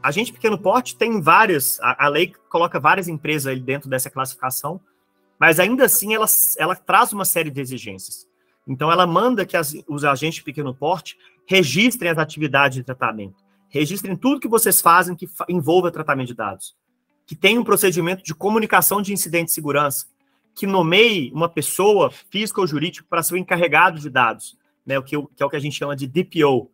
Agente de pequeno porte tem várias, a lei coloca várias empresas ali dentro dessa classificação, mas ainda assim ela traz uma série de exigências. Então ela manda que os agentes de pequeno porte registrem as atividades de tratamento, registrem tudo que vocês fazem que envolva tratamento de dados, que tenha um procedimento de comunicação de incidente de segurança, que nomeie uma pessoa física ou jurídica para ser o encarregado de dados, né, que é o que a gente chama de DPO,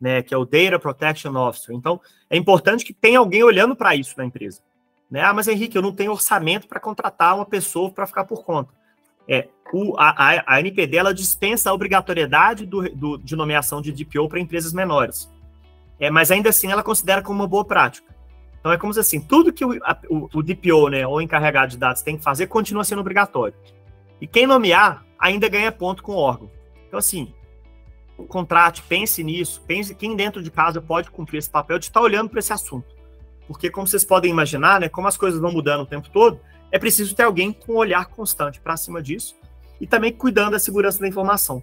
né, que é o Data Protection Officer. Então, é importante que tenha alguém olhando para isso na empresa. Né? Mas, Henrique, eu não tenho orçamento para contratar uma pessoa para ficar por conta. A NPD, ela dispensa a obrigatoriedade de nomeação de DPO para empresas menores. Mas, ainda assim, ela considera como uma boa prática. Então, é como se, assim, tudo que o DPO, né, ou encarregado de dados, tem que fazer, continua sendo obrigatório. E quem nomear, ainda ganha ponto com o órgão. Então, assim, contrate, pense nisso, pense quem dentro de casa pode cumprir esse papel de estar olhando para esse assunto. Porque, como vocês podem imaginar, né, como as coisas vão mudando o tempo todo, é preciso ter alguém com um olhar constante para cima disso e também cuidando da segurança da informação.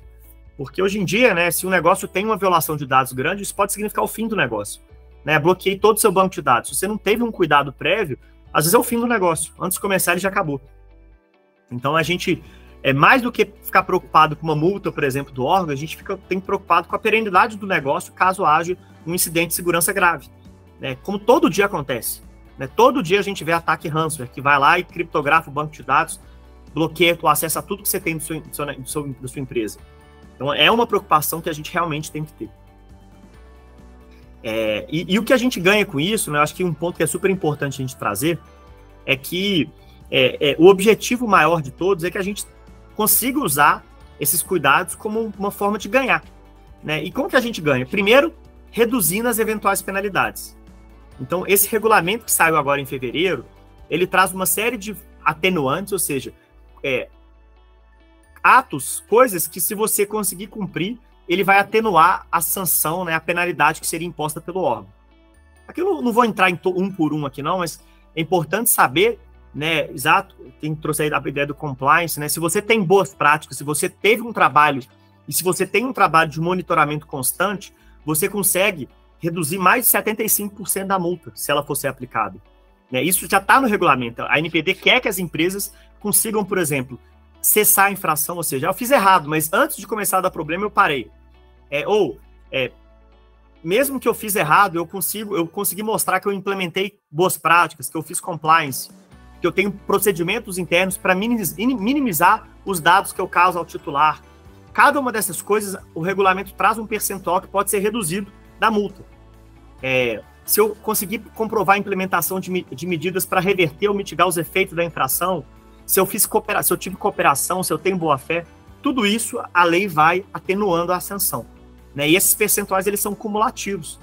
Porque hoje em dia, né, se um negócio tem uma violação de dados grande, isso pode significar o fim do negócio. Né? Bloqueei todo o seu banco de dados. Se você não teve um cuidado prévio, às vezes é o fim do negócio. Antes de começar, ele já acabou. Então, a gente, mais do que ficar preocupado com uma multa, por exemplo, do órgão, a gente tem preocupado com a perenidade do negócio caso haja um incidente de segurança grave. Né? Como todo dia acontece. Né? Todo dia a gente vê ataque ransomware, que vai lá e criptografa o banco de dados, bloqueia o acesso a tudo que você tem da sua empresa. Então, é uma preocupação que a gente realmente tem que ter. E o que a gente ganha com isso, né, eu acho que um ponto que é super importante a gente trazer, é que o objetivo maior de todos é que a gente consiga usar esses cuidados como uma forma de ganhar. Né? E como que a gente ganha? Primeiro, reduzindo as eventuais penalidades. Então, esse regulamento que saiu agora em fevereiro, ele traz uma série de atenuantes, ou seja, atos, coisas que se você conseguir cumprir, ele vai atenuar a sanção, né, a penalidade que seria imposta pelo órgão. Aqui eu não vou entrar em um por um aqui não, mas é importante saber, né, exato, quem trouxe aí a ideia do compliance, né, se você tem boas práticas, se você teve um trabalho, e se você tem um trabalho de monitoramento constante, você consegue reduzir mais de 75% da multa, se ela for ser aplicada. Né, isso já está no regulamento. A NPD quer que as empresas consigam, por exemplo, cessar a infração, ou seja, eu fiz errado, mas antes de começar a dar problema, eu parei. Mesmo que eu fiz errado, eu consegui mostrar que eu implementei boas práticas, que eu fiz compliance, que eu tenho procedimentos internos para minimizar os dados que eu causo ao titular. Cada uma dessas coisas, o regulamento traz um percentual que pode ser reduzido da multa. Se eu conseguir comprovar a implementação de medidas para reverter ou mitigar os efeitos da infração, se eu tive cooperação, se eu tenho boa-fé, tudo isso a lei vai atenuando a sanção. Né? E esses percentuais, eles são cumulativos.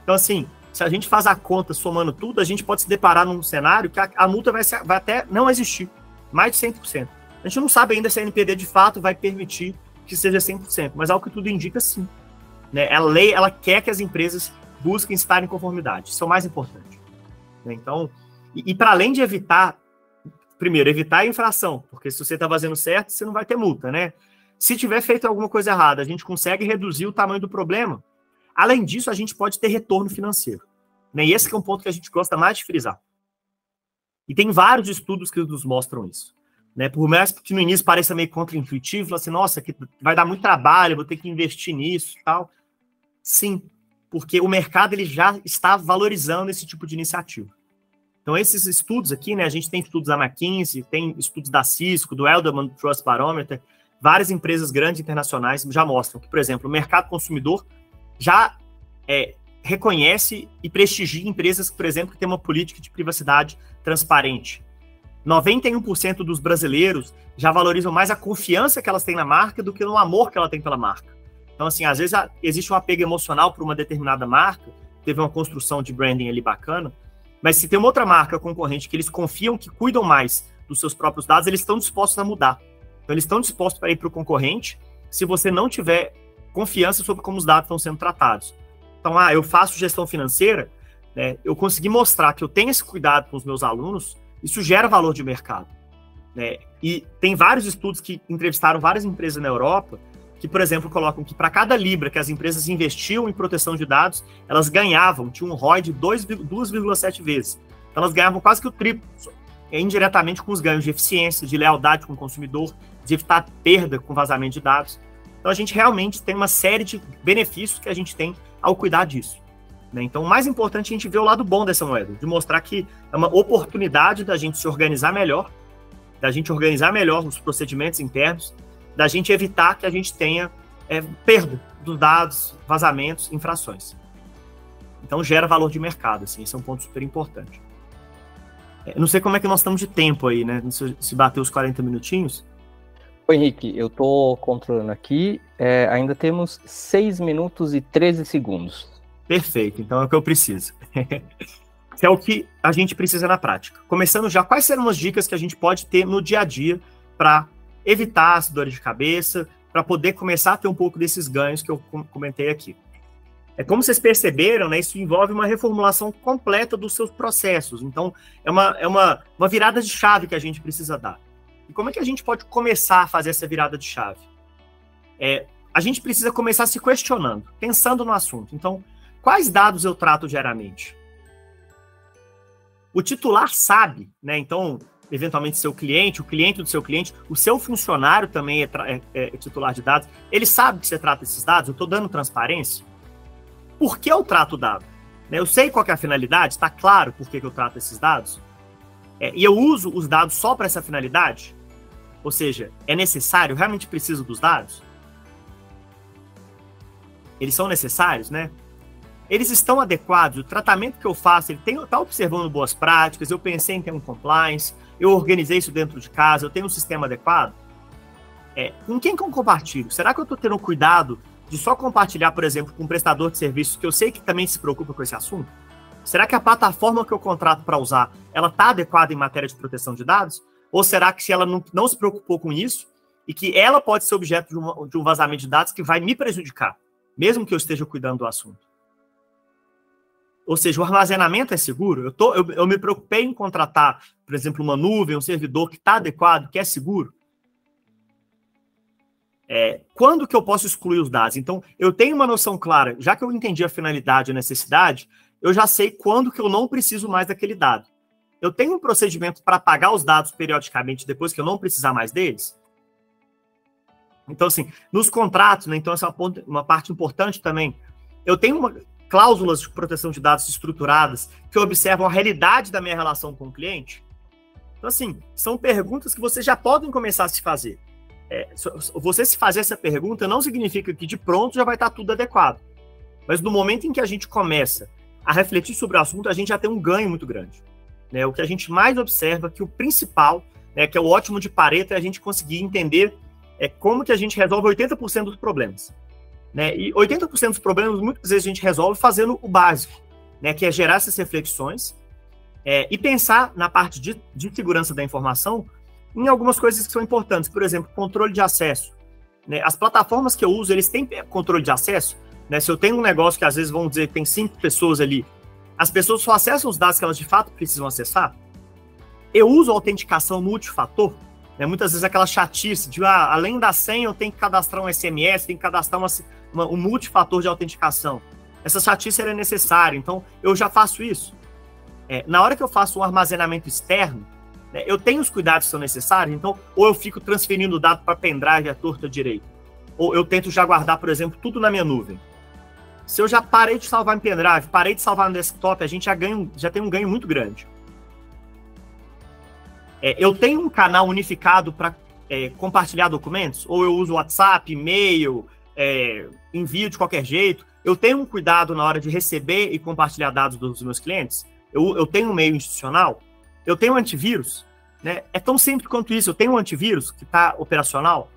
Então, assim, se a gente faz a conta somando tudo, a gente pode se deparar num cenário que a multa vai até não existir, mais de 100%. A gente não sabe ainda se a NPD, de fato, vai permitir que seja 100%, mas ao que tudo indica, sim. Né? A lei, ela quer que as empresas busquem estar em conformidade. Isso é o mais importante. Né? Então, e para além de evitar a infração, porque se você está fazendo certo, você não vai ter multa, né? Se tiver feito alguma coisa errada, a gente consegue reduzir o tamanho do problema. Além disso, a gente pode ter retorno financeiro. Né? E esse que é um ponto que a gente gosta mais de frisar. E tem vários estudos que nos mostram isso. né? Por mais que no início pareça meio contra-intuitivo, assim, nossa, que vai dar muito trabalho, vou ter que investir nisso e tal. Sim, porque o mercado ele já está valorizando esse tipo de iniciativa. Então, esses estudos aqui, né, a gente tem estudos da McKinsey, tem estudos da Cisco, do Edelman Trust Barometer, várias empresas grandes internacionais já mostram que, por exemplo, o mercado consumidor já reconhece e prestigia empresas, por exemplo, que têm uma política de privacidade transparente. 91% dos brasileiros já valorizam mais a confiança que elas têm na marca do que no amor que ela tem pela marca. Então, assim, às vezes existe um apego emocional por uma determinada marca, teve uma construção de branding ali bacana, mas se tem uma outra marca concorrente que eles confiam, que cuidam mais dos seus próprios dados, eles estão dispostos a mudar. Então, eles estão dispostos para ir para o concorrente se você não tiver confiança sobre como os dados estão sendo tratados. Então, eu faço gestão financeira, né, eu consegui mostrar que eu tenho esse cuidado com os meus alunos, isso gera valor de mercado, né? E tem vários estudos que entrevistaram várias empresas na Europa que, por exemplo, colocam que para cada libra que as empresas investiam em proteção de dados, elas ganhavam, tinha um ROI de 2,7 vezes. Então, elas ganhavam quase que o triplo, indiretamente com os ganhos de eficiência, de lealdade com o consumidor, de evitar perda com vazamento de dados. Então, a gente realmente tem uma série de benefícios que a gente tem ao cuidar disso. Então, o mais importante é a gente ver o lado bom dessa moeda, de mostrar que é uma oportunidade da gente se organizar melhor, da gente organizar melhor os procedimentos internos, da gente evitar que a gente tenha perda dos dados, vazamentos, infrações. Então, gera valor de mercado, assim, esse é um ponto super importante. Não sei como é que nós estamos de tempo aí, né? Se bater os 40 minutinhos. Ô, Henrique, eu tô controlando aqui, ainda temos 6 minutos e 13 segundos. Perfeito, então é o que eu preciso. Que é o que a gente precisa na prática. Começando já, quais serão as dicas que a gente pode ter no dia a dia para evitar as dores de cabeça, para poder começar a ter um pouco desses ganhos que eu comentei aqui. Como vocês perceberam, né, isso envolve uma reformulação completa dos seus processos. Então, é uma virada de chave que a gente precisa dar. E como é que a gente pode começar a fazer essa virada de chave? A gente precisa começar se questionando, pensando no assunto. Então, quais dados eu trato diariamente? O titular sabe, né? Então, eventualmente, seu cliente, o cliente do seu cliente, o seu funcionário também é titular de dados. Ele sabe que você trata esses dados? Eu estou dando transparência? Por que eu trato o dado? Eu sei qual que é a finalidade? Está claro por que eu trato esses dados? E eu uso os dados só para essa finalidade? Ou seja, é necessário? Eu realmente preciso dos dados? Eles são necessários, né? Eles estão adequados? O tratamento que eu faço, ele está observando boas práticas? Eu pensei em ter um compliance? Eu organizei isso dentro de casa? Eu tenho um sistema adequado? Com quem que eu compartilho? Será que eu estou tendo cuidado de só compartilhar, por exemplo, com um prestador de serviços que eu sei que também se preocupa com esse assunto? Será que a plataforma que eu contrato para usar, ela está adequada em matéria de proteção de dados? Ou será que se ela não se preocupou com isso e que ela pode ser objeto de um vazamento de dados que vai me prejudicar, mesmo que eu esteja cuidando do assunto? Ou seja, o armazenamento é seguro? Eu me preocupei em contratar, por exemplo, uma nuvem, um servidor que está adequado, que é seguro? Quando que eu posso excluir os dados? Então, eu tenho uma noção clara, já que eu entendi a finalidade e a necessidade, eu já sei quando que eu não preciso mais daquele dado. Eu tenho um procedimento para apagar os dados periodicamente depois que eu não precisar mais deles? Então, assim, nos contratos, né, então essa é uma parte importante também, eu tenho cláusulas de proteção de dados estruturadas que observam a realidade da minha relação com o cliente? Então, assim, são perguntas que vocês já podem começar a se fazer. Você se fazer essa pergunta não significa que de pronto já vai estar tudo adequado. Mas no momento em que a gente começa a refletir sobre o assunto, a gente já tem um ganho muito grande. O que a gente mais observa, que o principal, que é o ótimo de Pareto, é a gente conseguir entender como que a gente resolve 80% dos problemas. E 80% dos problemas, muitas vezes, a gente resolve fazendo o básico, que é gerar essas reflexões e pensar na parte de segurança da informação em algumas coisas que são importantes. Por exemplo, controle de acesso. As plataformas que eu uso, eles têm controle de acesso. Se eu tenho um negócio que, às vezes, vamos dizer que tem 5 pessoas ali, as pessoas só acessam os dados que elas, de fato, precisam acessar. Eu uso autenticação multifator. Muitas vezes aquela chatice de, além da senha, eu tenho que cadastrar um SMS, tenho que cadastrar um multifator de autenticação. Essa chatice é necessária, então eu já faço isso. Na hora que eu faço um armazenamento externo, Eu tenho os cuidados que são necessários, então, ou eu fico transferindo o dado para pendrive à torta direita, ou eu tento já guardar, por exemplo, tudo na minha nuvem. Se eu já parei de salvar em pendrive, parei de salvar no desktop, a gente já tem um ganho muito grande. Eu tenho um canal unificado para compartilhar documentos, ou eu uso WhatsApp, e-mail, envio de qualquer jeito. Eu tenho um cuidado na hora de receber e compartilhar dados dos meus clientes. Eu tenho um meio institucional. Eu tenho um antivírus. Né? É tão simples quanto isso. Eu tenho um antivírus que está operacional.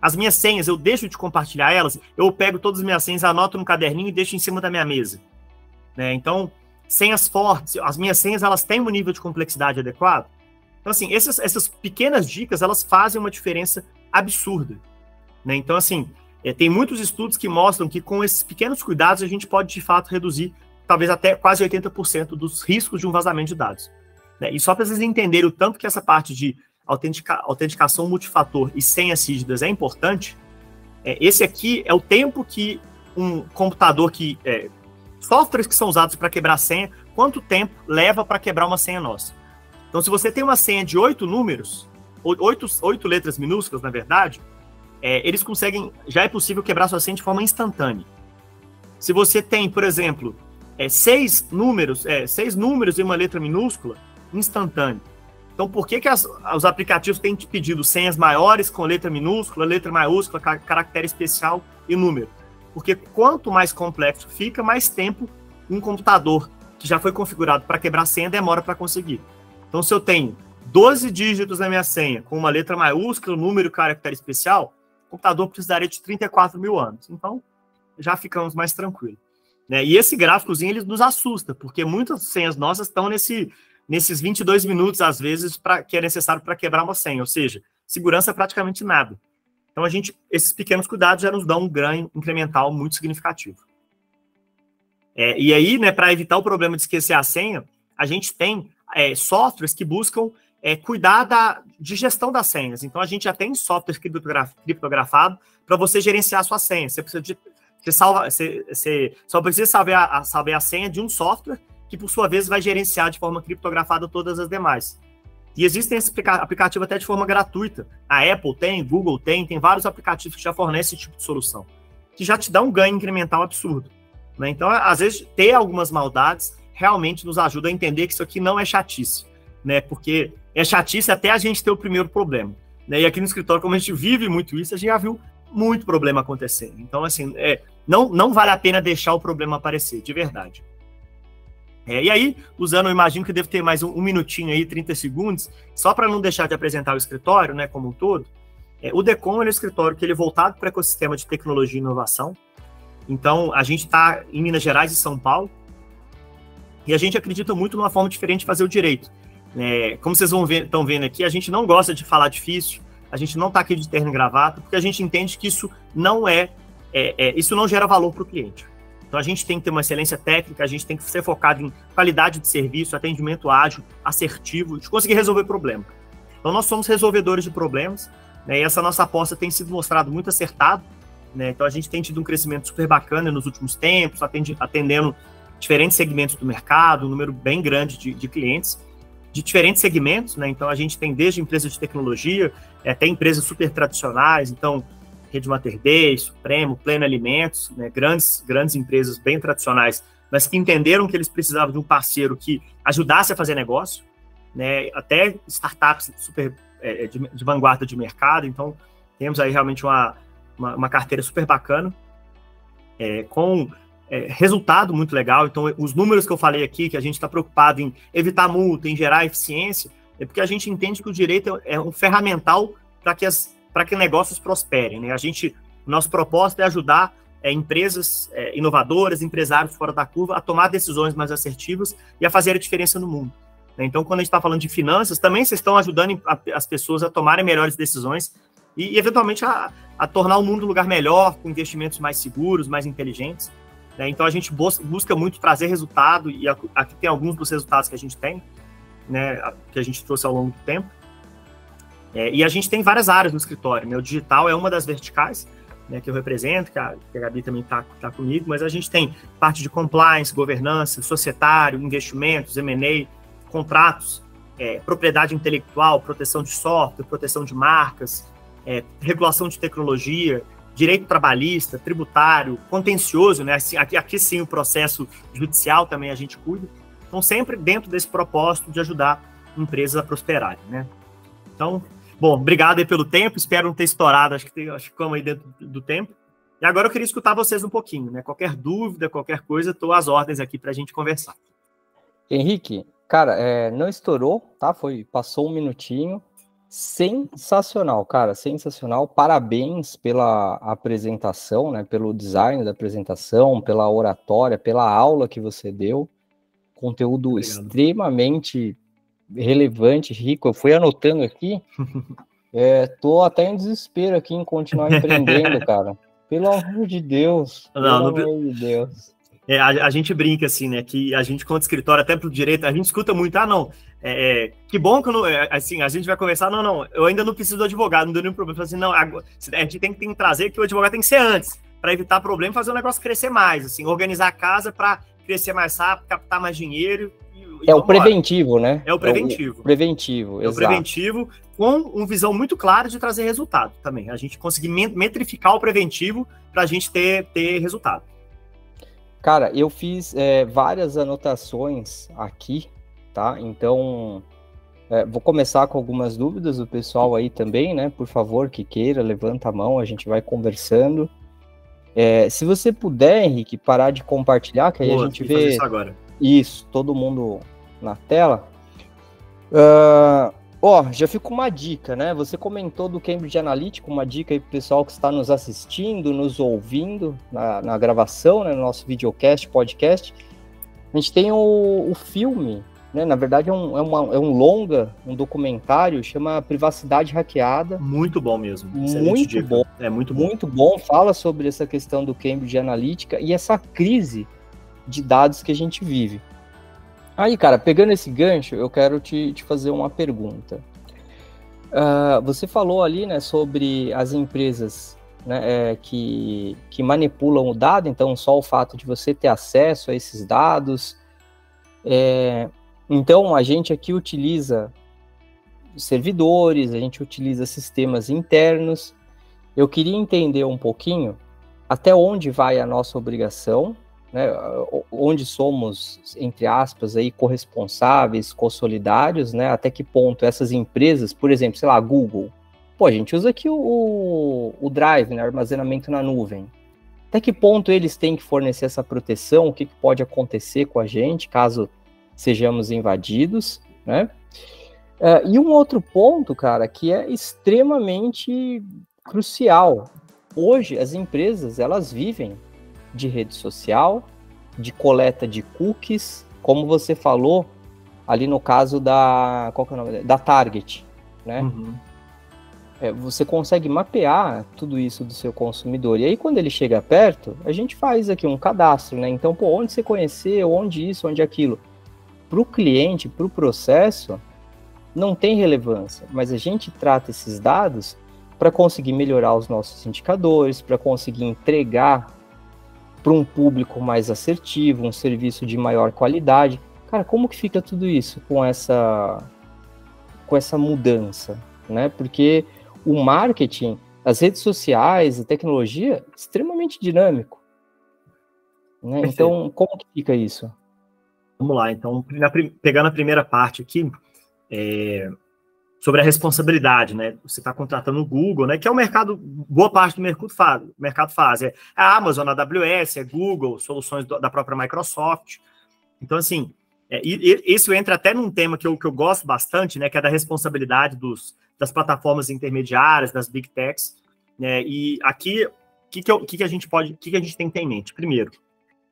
As minhas senhas, eu deixo de compartilhar elas, eu pego todas as minhas senhas, anoto no caderninho e deixo em cima da minha mesa. Né? Então, senhas fortes, as minhas senhas, elas têm um nível de complexidade adequado. Então, assim, essas pequenas dicas, elas fazem uma diferença absurda. Né? Então, assim, tem muitos estudos que mostram que com esses pequenos cuidados a gente pode, de fato, reduzir talvez até quase 80% dos riscos de um vazamento de dados. Né? E só para vocês entenderem o tanto que essa parte de autenticação multifator e senhas rígidas é importante, esse aqui é o tempo que um computador softwares que são usados para quebrar senha, quanto tempo leva para quebrar uma senha nossa. Então, se você tem uma senha de 8 números, 8 letras minúsculas, na verdade, eles conseguem, já é possível quebrar sua senha de forma instantânea. Se você tem, por exemplo, 6 números e uma letra minúscula, instantâneo. Então, por que os aplicativos têm te pedido senhas maiores com letra minúscula, letra maiúscula, caractere especial e número? Porque quanto mais complexo fica, mais tempo um computador que já foi configurado para quebrar senha demora para conseguir. Então, se eu tenho 12 dígitos na minha senha com uma letra maiúscula, número e caractere especial, o computador precisaria de 34 mil anos. Então, já ficamos mais tranquilos. Né? E esse gráficozinho, ele nos assusta, porque muitas senhas nossas estão nesses 22 minutos, às vezes, que é necessário para quebrar uma senha, ou seja, segurança é praticamente nada. Então, esses pequenos cuidados já nos dão um ganho incremental muito significativo. E aí, né, para evitar o problema de esquecer a senha, a gente tem softwares que buscam cuidar de gestão das senhas. Então, a gente já tem software criptografado para você gerenciar a sua senha. Você só precisa saber a senha de um software que, por sua vez, vai gerenciar de forma criptografada todas as demais. E existem esse aplicativo até de forma gratuita. A Apple tem, Google tem vários aplicativos que já fornecem esse tipo de solução, que já te dá um ganho incremental absurdo. Né? Então, às vezes, ter algumas maldades realmente nos ajuda a entender que isso aqui não é chatice, né? Porque é chatice até a gente ter o primeiro problema. Né? E aqui no escritório, como a gente vive muito isso, a gente já viu muito problema acontecendo. Então, assim, não vale a pena deixar o problema aparecer, de verdade. E aí, eu imagino que devo ter mais um minutinho aí, 30 segundos, só para não deixar de apresentar o escritório, né, como um todo. O Decom é um escritório que ele é voltado para o ecossistema de tecnologia e inovação. Então, a gente está em Minas Gerais e São Paulo, e a gente acredita muito numa forma diferente de fazer o direito. Como vocês estão vendo aqui, a gente não gosta de falar difícil, a gente não está aqui de terno e gravata, porque a gente entende que isso não isso não gera valor para o cliente. Então, a gente tem que ter uma excelência técnica, a gente tem que ser focado em qualidade de serviço, atendimento ágil, assertivo, de conseguir resolver problema. Então, nós somos resolvedores de problemas, né, e essa nossa aposta tem sido mostrado muito acertado. Né, então, a gente tem tido um crescimento super bacana nos últimos tempos, atendendo diferentes segmentos do mercado, um número bem grande de clientes, de diferentes segmentos. Né, então, a gente tem desde empresas de tecnologia, até empresas super tradicionais, então, Rede Mater Dei, Supremo, Pleno Alimentos, né, grandes empresas bem tradicionais, mas que entenderam que eles precisavam de um parceiro que ajudasse a fazer negócio, né, até startups super de vanguarda de mercado. Então, temos aí realmente uma carteira super bacana, com resultado muito legal. Então, os números que eu falei aqui, que a gente está preocupado em evitar multa, em gerar eficiência, é porque a gente entende que o direito é um ferramental para que negócios prosperem. Né? Nosso propósito é ajudar empresas inovadoras, empresários fora da curva, a tomar decisões mais assertivas e a fazer a diferença no mundo. Né? Então, quando a gente está falando de finanças, também vocês estão ajudando as pessoas a tomarem melhores decisões e eventualmente, a tornar o mundo um lugar melhor, com investimentos mais seguros, mais inteligentes. Né? Então, a gente busca muito trazer resultado, e aqui tem alguns dos resultados que a gente tem, né, que a gente trouxe ao longo do tempo. E a gente tem várias áreas no escritório. Né? O digital é uma das verticais, né, que eu represento, que a Gabi também está comigo, mas a gente tem parte de compliance, governança, societário, investimentos, M&A, contratos, propriedade intelectual, proteção de software, proteção de marcas, regulação de tecnologia, direito trabalhista, tributário, contencioso, né? Aqui sim o processo judicial também a gente cuida. Então, sempre dentro desse propósito de ajudar empresas a prosperarem, né? Então, bom, obrigado aí pelo tempo, espero não ter estourado, acho que ficamos aí dentro do tempo. E agora eu queria escutar vocês um pouquinho, né? Qualquer dúvida, qualquer coisa, estou às ordens aqui para a gente conversar. Henrique, cara, não estourou, tá? Passou um minutinho. Sensacional, cara, sensacional. Parabéns pela apresentação, né? Pelo design da apresentação, pela oratória, pela aula que você deu. Conteúdo extremamente relevante, rico. Eu fui anotando aqui. Tô até em desespero aqui em continuar empreendendo, cara. Pelo amor de Deus. Pelo amor de Deus. A gente brinca assim, né? Que a gente, quanto escritório, até pro direito, a gente escuta muito, que bom que eu não, assim, a gente vai conversar, eu ainda não preciso do advogado, não deu nenhum problema. Assim, a gente tem que trazer que o advogado tem que ser antes, para evitar problema e fazer o negócio crescer mais, assim, organizar a casa para crescer mais rápido, captar mais dinheiro. O preventivo, né? É o preventivo. Exato. O preventivo, com uma visão muito clara de trazer resultado também. A gente conseguir metrificar o preventivo para a gente ter resultado. Cara, eu fiz várias anotações aqui, tá? Então, vou começar com algumas dúvidas do pessoal aí também, né? Por favor, que queira, levanta a mão, a gente vai conversando. Se você puder, Henrique, parar de compartilhar, que aí a gente vê isso agora. Isso, todo mundo na tela. Já fica uma dica, né? Você comentou do Cambridge Analytica, uma dica aí pro pessoal que está nos assistindo, nos ouvindo na gravação, né, no nosso videocast, podcast. A gente tem o filme, né? Na verdade é um longa, um documentário, chama Privacidade Hackeada. Muito bom mesmo. Muito dica. Bom. É muito bom. Muito bom. Fala sobre essa questão do Cambridge Analytica e essa crise de dados que a gente vive. Aí, cara, pegando esse gancho, eu quero te fazer uma pergunta. Você falou ali, né, sobre as empresas, né, que manipulam o dado, então só o fato de você ter acesso a esses dados. Então, a gente aqui utiliza servidores, a gente utiliza sistemas internos. Eu queria entender um pouquinho até onde vai a nossa obrigação, né, onde somos, entre aspas, aí, corresponsáveis, co-solidários, né, até que ponto essas empresas, por exemplo, sei lá, Google, a gente usa aqui o Drive, né, armazenamento na nuvem, até que ponto eles têm que fornecer essa proteção, o que pode acontecer com a gente, caso sejamos invadidos, né, e um outro ponto, cara, que é extremamente crucial, hoje as empresas, elas vivem de rede social, de coleta de cookies, como você falou ali no caso qual que é o nome? Da Target, né? Uhum. Você consegue mapear tudo isso do seu consumidor, e aí quando ele chega perto, a gente faz aqui um cadastro, né? Então, onde você conheceu, onde isso, onde aquilo. Para o cliente, para o processo, não tem relevância, mas a gente trata esses dados para conseguir melhorar os nossos indicadores, para conseguir entregar para um público mais assertivo, um serviço de maior qualidade. Cara, como que fica tudo isso com essa mudança, né? Porque o marketing, as redes sociais, a tecnologia, é extremamente dinâmico, né? Então, como que fica isso? Vamos lá, então, pegando a primeira parte aqui, sobre a responsabilidade, né? Você está contratando o Google, né? Que é o mercado, boa parte do mercado faz. É a Amazon, a AWS, é Google, soluções da própria Microsoft. Então, assim, isso entra até num tema que eu gosto bastante, né? Que é da responsabilidade das plataformas intermediárias, das Big Techs. Né? E aqui, o que a gente tem que ter em mente? Primeiro,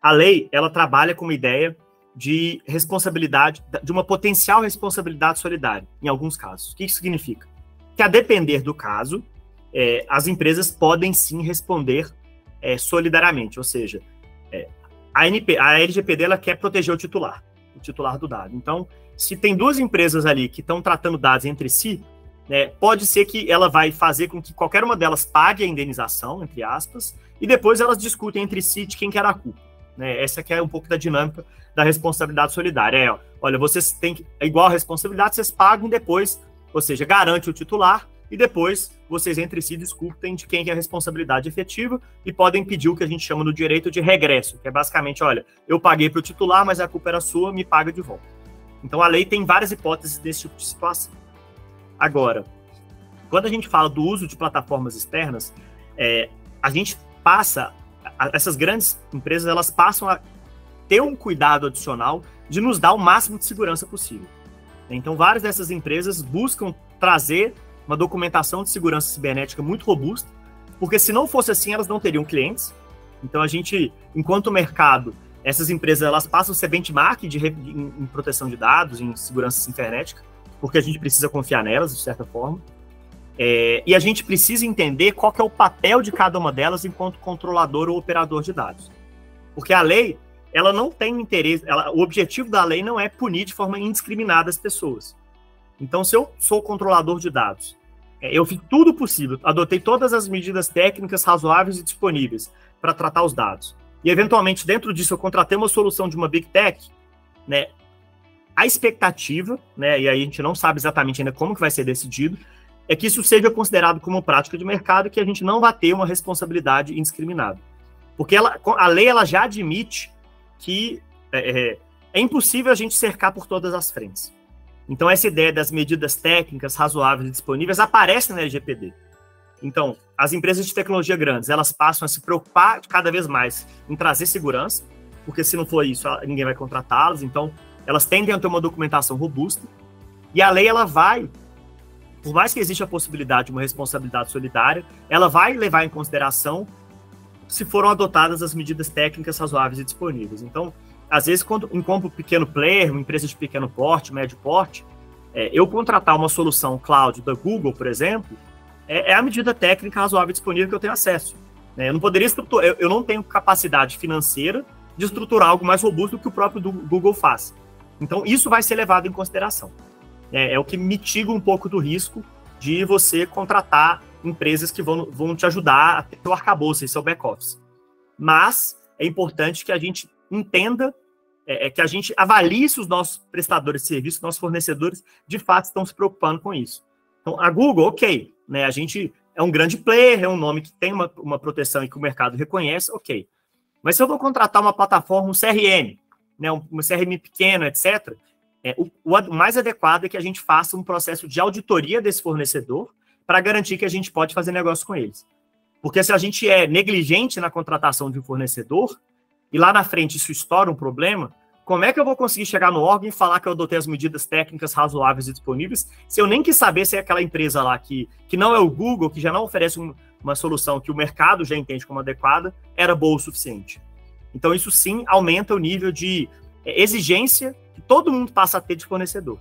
a lei, ela trabalha com uma ideia de responsabilidade, de uma potencial responsabilidade solidária, em alguns casos. O que isso significa? Que, a depender do caso, as empresas podem sim responder solidariamente, ou seja, a LGPD ela quer proteger o titular do dado. Então, se tem duas empresas ali que estão tratando dados entre si, pode ser que ela vai fazer com que qualquer uma delas pague a indenização, entre aspas, e depois elas discutem entre si de quem que era a culpa. né? Essa aqui é um pouco da dinâmica da responsabilidade solidária. Olha, vocês têm que, igual a responsabilidade, vocês pagam depois, ou seja, garante o titular, e depois vocês entre si discutem de quem é a responsabilidade efetiva e podem pedir o que a gente chama no direito de regresso, que é basicamente, olha, eu paguei para o titular, mas a culpa era sua, me paga de volta. Então a lei tem várias hipóteses desse tipo de situação. Agora, quando a gente fala do uso de plataformas externas, a gente passa, essas grandes empresas, elas passam a ter um cuidado adicional de nos dar o máximo de segurança possível. Então várias dessas empresas buscam trazer uma documentação de segurança cibernética muito robusta, porque se não fosse assim, elas não teriam clientes. Então a gente, enquanto mercado, essas empresas elas passam a ser benchmark em proteção de dados, em segurança cibernética, porque a gente precisa confiar nelas, de certa forma. E a gente precisa entender qual que é o papel de cada uma delas enquanto controlador ou operador de dados. Porque a lei, ela não tem interesse, o objetivo da lei não é punir de forma indiscriminada as pessoas. Então, se eu sou controlador de dados, eu fiz tudo possível, adotei todas as medidas técnicas razoáveis e disponíveis para tratar os dados. E, eventualmente, dentro disso, eu contratei uma solução de uma Big Tech, né? A expectativa, né, e aí a gente não sabe exatamente ainda como que vai ser decidido, é que isso seja considerado como prática de mercado e que a gente não vai ter uma responsabilidade indiscriminada. Porque a lei ela já admite que é impossível a gente cercar por todas as frentes. Então, essa ideia das medidas técnicas razoáveis e disponíveis aparece na LGPD. Então, as empresas de tecnologia grandes, elas passam a se preocupar cada vez mais em trazer segurança, porque se não for isso, ninguém vai contratá-las. Então, elas tendem a ter uma documentação robusta. E a lei, ela vai, por mais que exista a possibilidade de uma responsabilidade solidária, ela vai levar em consideração se foram adotadas as medidas técnicas razoáveis e disponíveis. Então, às vezes, quando encontro um pequeno player, uma empresa de pequeno porte, médio porte, eu contratar uma solução cloud da Google, por exemplo, é a medida técnica razoável e disponível que eu tenho acesso. Eu não poderia estruturar, eu não tenho capacidade financeira de estruturar algo mais robusto do que o próprio Google faz. Então, isso vai ser levado em consideração. É o que mitiga um pouco do risco de você contratar empresas que vão te ajudar a ter o arcabouço, esse é o back-office. Mas é importante que a gente entenda, que a gente avalie se os nossos prestadores de serviço, nossos fornecedores, de fato estão se preocupando com isso. Então, a Google, ok, né, a gente é um grande player, é um nome que tem uma proteção e que o mercado reconhece, ok. Mas se eu vou contratar uma plataforma, um CRM, né, um CRM pequeno, etc., o mais adequado é que a gente faça um processo de auditoria desse fornecedor para garantir que a gente pode fazer negócio com eles. Porque se a gente é negligente na contratação de um fornecedor, e lá na frente isso estoura um problema, como é que eu vou conseguir chegar no órgão e falar que eu adotei as medidas técnicas razoáveis e disponíveis, se eu nem quis saber se é aquela empresa lá que não é o Google, que já não oferece uma solução que o mercado já entende como adequada, era boa o suficiente? Então isso sim aumenta o nível de exigência que todo mundo passa a ter de fornecedor.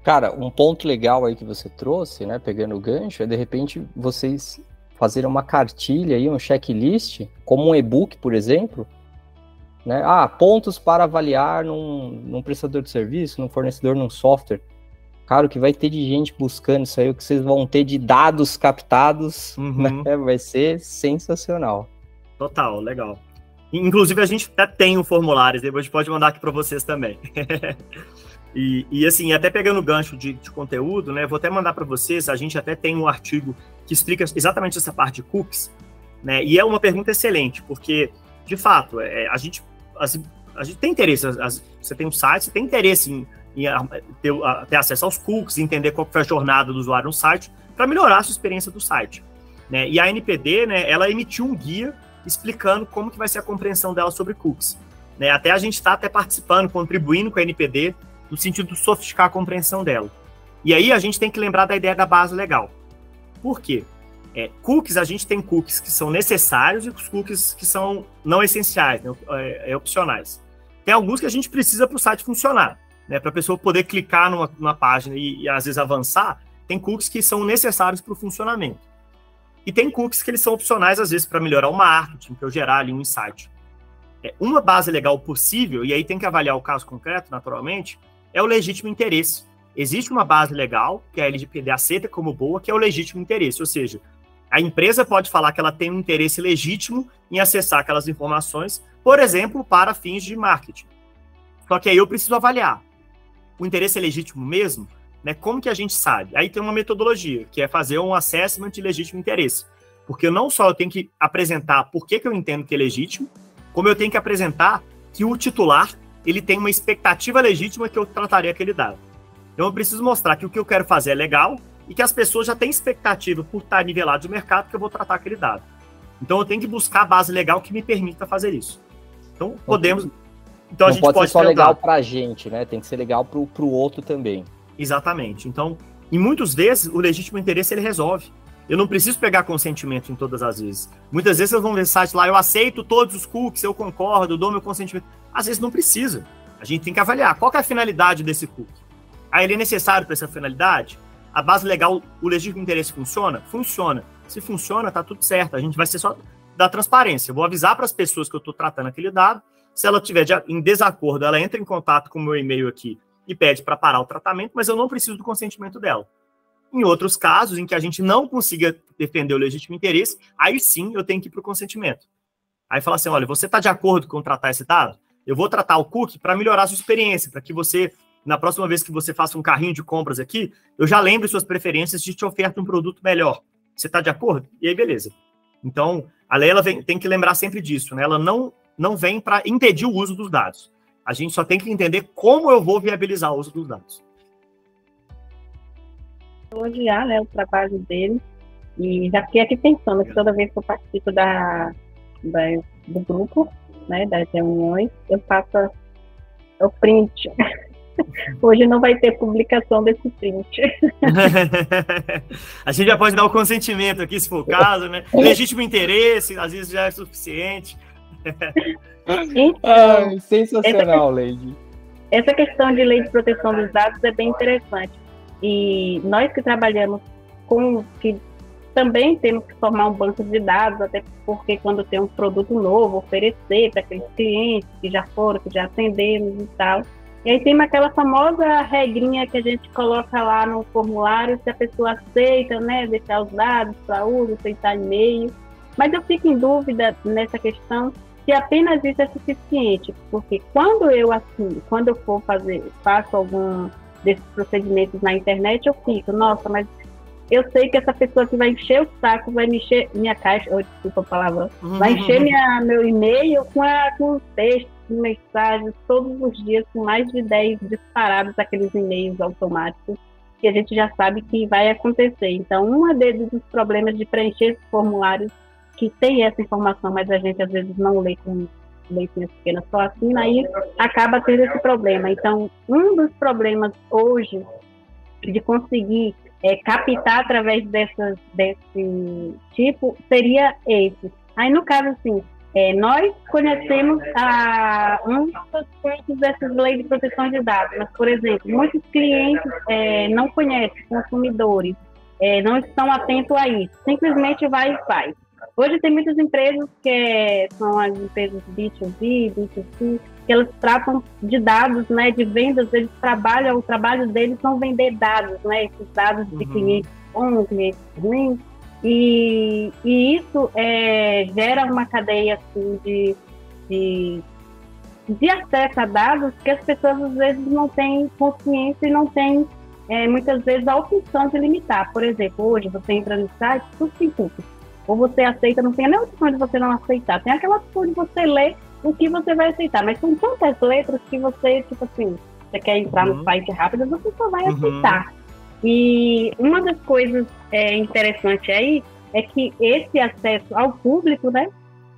Cara, um ponto legal aí que você trouxe, né, pegando o gancho, é de repente vocês fazerem uma cartilha aí, um checklist, como um e-book, por exemplo, né? Pontos para avaliar num prestador de serviço, num fornecedor, num software. Cara, o que vai ter de gente buscando isso aí, o que vocês vão ter de dados captados, né, vai ser sensacional. Total, legal. Inclusive, a gente até tem um formulário, depois a gente pode mandar aqui para vocês também. E assim, até pegando o gancho de conteúdo, né, vou até mandar para vocês, a gente até tem um artigo que explica exatamente essa parte de cookies, né, e é uma pergunta excelente, porque, de fato, a gente tem interesse, você tem um site, você tem interesse em ter acesso aos cookies, entender qual foi a jornada do usuário no site, para melhorar a sua experiência do site, né, e a NPD, né, ela emitiu um guia explicando como que vai ser a compreensão dela sobre cookies, né, até a gente está até participando, contribuindo com a NPD, no sentido de sofisticar a compreensão dela. E aí a gente tem que lembrar da ideia da base legal. Por quê? Cookies, a gente tem cookies que são necessários e os cookies que são não essenciais, né, opcionais. Tem alguns que a gente precisa para o site funcionar, né, para a pessoa poder clicar numa página e às vezes avançar. Tem cookies que são necessários para o funcionamento. E tem cookies que eles são opcionais, às vezes, para melhorar o marketing, para eu gerar ali um insight. Uma base legal possível, e aí tem que avaliar o caso concreto, naturalmente, é o legítimo interesse. Existe uma base legal, que a LGPD aceita como boa, que é o legítimo interesse, ou seja, A empresa pode falar que ela tem um interesse legítimo em acessar aquelas informações, por exemplo, para fins de marketing. Só que aí eu preciso avaliar. O interesse é legítimo mesmo? Né? Como que a gente sabe? Aí tem uma metodologia, que é fazer um assessment de legítimo interesse. Porque não só eu tenho que apresentar por que eu entendo que é legítimo, como eu tenho que apresentar que o titular ele tem uma expectativa legítima que eu trataria aquele dado. Então eu preciso mostrar que o que eu quero fazer é legal e que as pessoas já têm expectativa por estar nivelado de mercado que eu vou tratar aquele dado. Então eu tenho que buscar a base legal que me permita fazer isso. Então podemos... Então, não a gente pode ser só tentar. legal pra gente, né? Tem que ser legal pro outro também. Exatamente. Então, em muitas vezes, o legítimo interesse ele resolve. Eu não preciso pegar consentimento em todas as vezes. Muitas vezes vocês vão ver site lá, eu aceito todos os cookies, eu concordo, eu dou meu consentimento. Às vezes não precisa. A gente tem que avaliar qual que é a finalidade desse cookie. Aí ele é necessário para essa finalidade? A base legal, o legítimo interesse funciona? Funciona. Se funciona, tá tudo certo. A gente vai ser só da transparência. Eu vou avisar para as pessoas que eu estou tratando aquele dado. Se ela estiver em desacordo, ela entra em contato com o meu e-mail aqui e pede para parar o tratamento, mas eu não preciso do consentimento dela. Em outros casos, em que a gente não consiga defender o legítimo interesse, aí sim eu tenho que ir para o consentimento. Aí fala assim, olha, você está de acordo com tratar esse dado? Eu vou tratar o cookie para melhorar a sua experiência, para que você, na próxima vez que você faça um carrinho de compras aqui, eu já lembre suas preferências de te ofertar um produto melhor. Você está de acordo? E aí, beleza. Então, a lei ela tem que lembrar sempre disso, né? Ela não vem para impedir o uso dos dados. A gente só tem que entender como eu vou viabilizar o uso dos dados. Elogiar, né, o trabalho dele. E já fiquei aqui pensando que toda vez que eu participo do grupo, né, das reuniões, eu faço o print. Hoje não vai ter publicação desse print. A gente já pode dar o consentimento aqui, se for o caso, né? Legítimo interesse, às vezes já é suficiente. Então, sensacional, Lady. Essa questão de lei de proteção dos dados é bem interessante. E nós que trabalhamos que também temos que formar um banco de dados, até porque quando tem um produto novo, oferecer para aqueles clientes que já foram, que já atendemos e tal. E aí tem aquela famosa regrinha que a gente coloca lá no formulário, se a pessoa aceita, né, deixar os dados para uso, aceitar e-mail. Mas eu fico em dúvida nessa questão se apenas isso é suficiente, porque quando eu faço algum desses procedimentos na internet, eu fico, nossa, mas eu sei que essa pessoa que vai encher o saco, vai me encher minha caixa, desculpa a palavra, vai encher meu e-mail com texto, mensagens, todos os dias, com mais de 10 disparados aqueles e-mails automáticos, que a gente já sabe que vai acontecer. Então, dos problemas de preencher esses formulários que tem essa informação, mas a gente às vezes não lê com letrinhas pequenas, só assina, aí acaba tendo esse problema. Então, um dos problemas hoje de conseguir captar através desse tipo seria esse. Aí, no caso, assim, nós conhecemos um dos pontos dessas leis de proteção de dados, mas, por exemplo, muitos clientes não conhecem, consumidores, não estão atentos a isso, simplesmente vai e faz. Hoje tem muitas empresas que são as empresas B2B, B2C, que elas tratam de dados, né, de vendas, o trabalho deles são vender dados, né, esses dados de clientes bons, clientes ruins, e isso gera uma cadeia assim, de acesso a dados que as pessoas às vezes não têm consciência e não têm muitas vezes a opção de limitar. Por exemplo, hoje você entra no site, tudo tem cookies. Ou você aceita, não tem nem opção de você não aceitar. Tem aquela opção de você ler o que você vai aceitar. Mas são tantas letras que você, tipo assim, você quer entrar no site rápido, você só vai aceitar. E uma das coisas interessantes aí é que esse acesso ao público, né,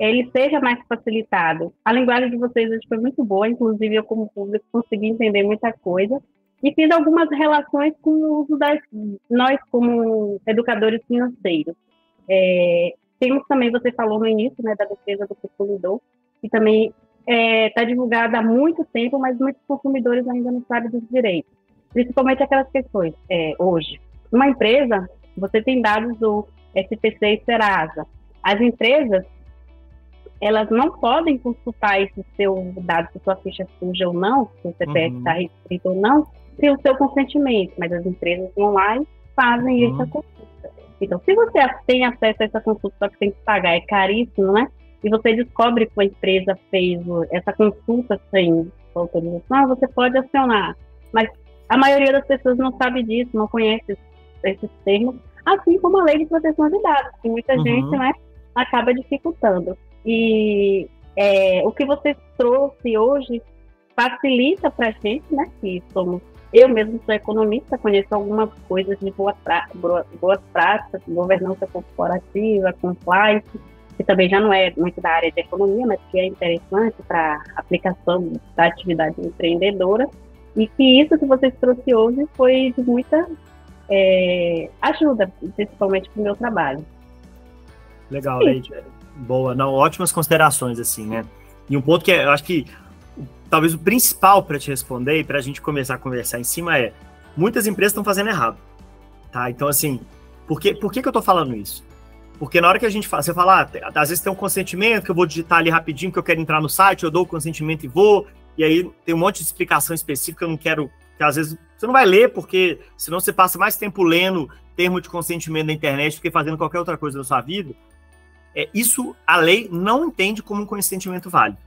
ele seja mais facilitado. A linguagem de vocês hoje foi muito boa, inclusive eu como público consegui entender muita coisa. E fiz algumas relações com o uso nós como educadores financeiros. Temos também, você falou no início, né, da defesa do consumidor, que também está divulgada há muito tempo, mas muitos consumidores ainda não sabem dos direitos, principalmente aquelas questões. Hoje, uma empresa, você tem dados do SPC e Serasa. As empresas, elas não podem consultar esse seu dado, se sua ficha suja ou não, se o CPF está restrito ou não, sem o seu consentimento, mas as empresas vão lá e fazem essa consulta. Então, se você tem acesso a essa consulta, só que tem que pagar, é caríssimo, né? E você descobre que a empresa fez essa consulta sem autorização, você pode acionar. Mas a maioria das pessoas não sabe disso, não conhece esses termos, assim como a lei de proteção de dados, que muita gente, né, acaba dificultando. E o que você trouxe hoje facilita para a gente, né, que somos... Eu mesmo sou economista, conheço algumas coisas de boas práticas, governança corporativa, compliance, que também já não é muito da área de economia, mas que é interessante para aplicação da atividade empreendedora, e que isso que vocês trouxe hoje foi de muita ajuda, principalmente para o meu trabalho. Legal, Leide. Boa, não, ótimas considerações, assim, né? E um ponto que eu acho que talvez o principal para te responder e para a gente começar a conversar em cima é: muitas empresas estão fazendo errado, tá? Então, assim, por que eu estou falando isso? Porque na hora que a gente fala, você fala, às vezes tem um consentimento que eu vou digitar ali rapidinho, que eu quero entrar no site, eu dou o consentimento e vou, e aí tem um monte de explicação específica, eu não quero, que às vezes você não vai ler, porque senão você passa mais tempo lendo termo de consentimento na internet do que fazendo qualquer outra coisa na sua vida. Isso a lei não entende como um consentimento válido.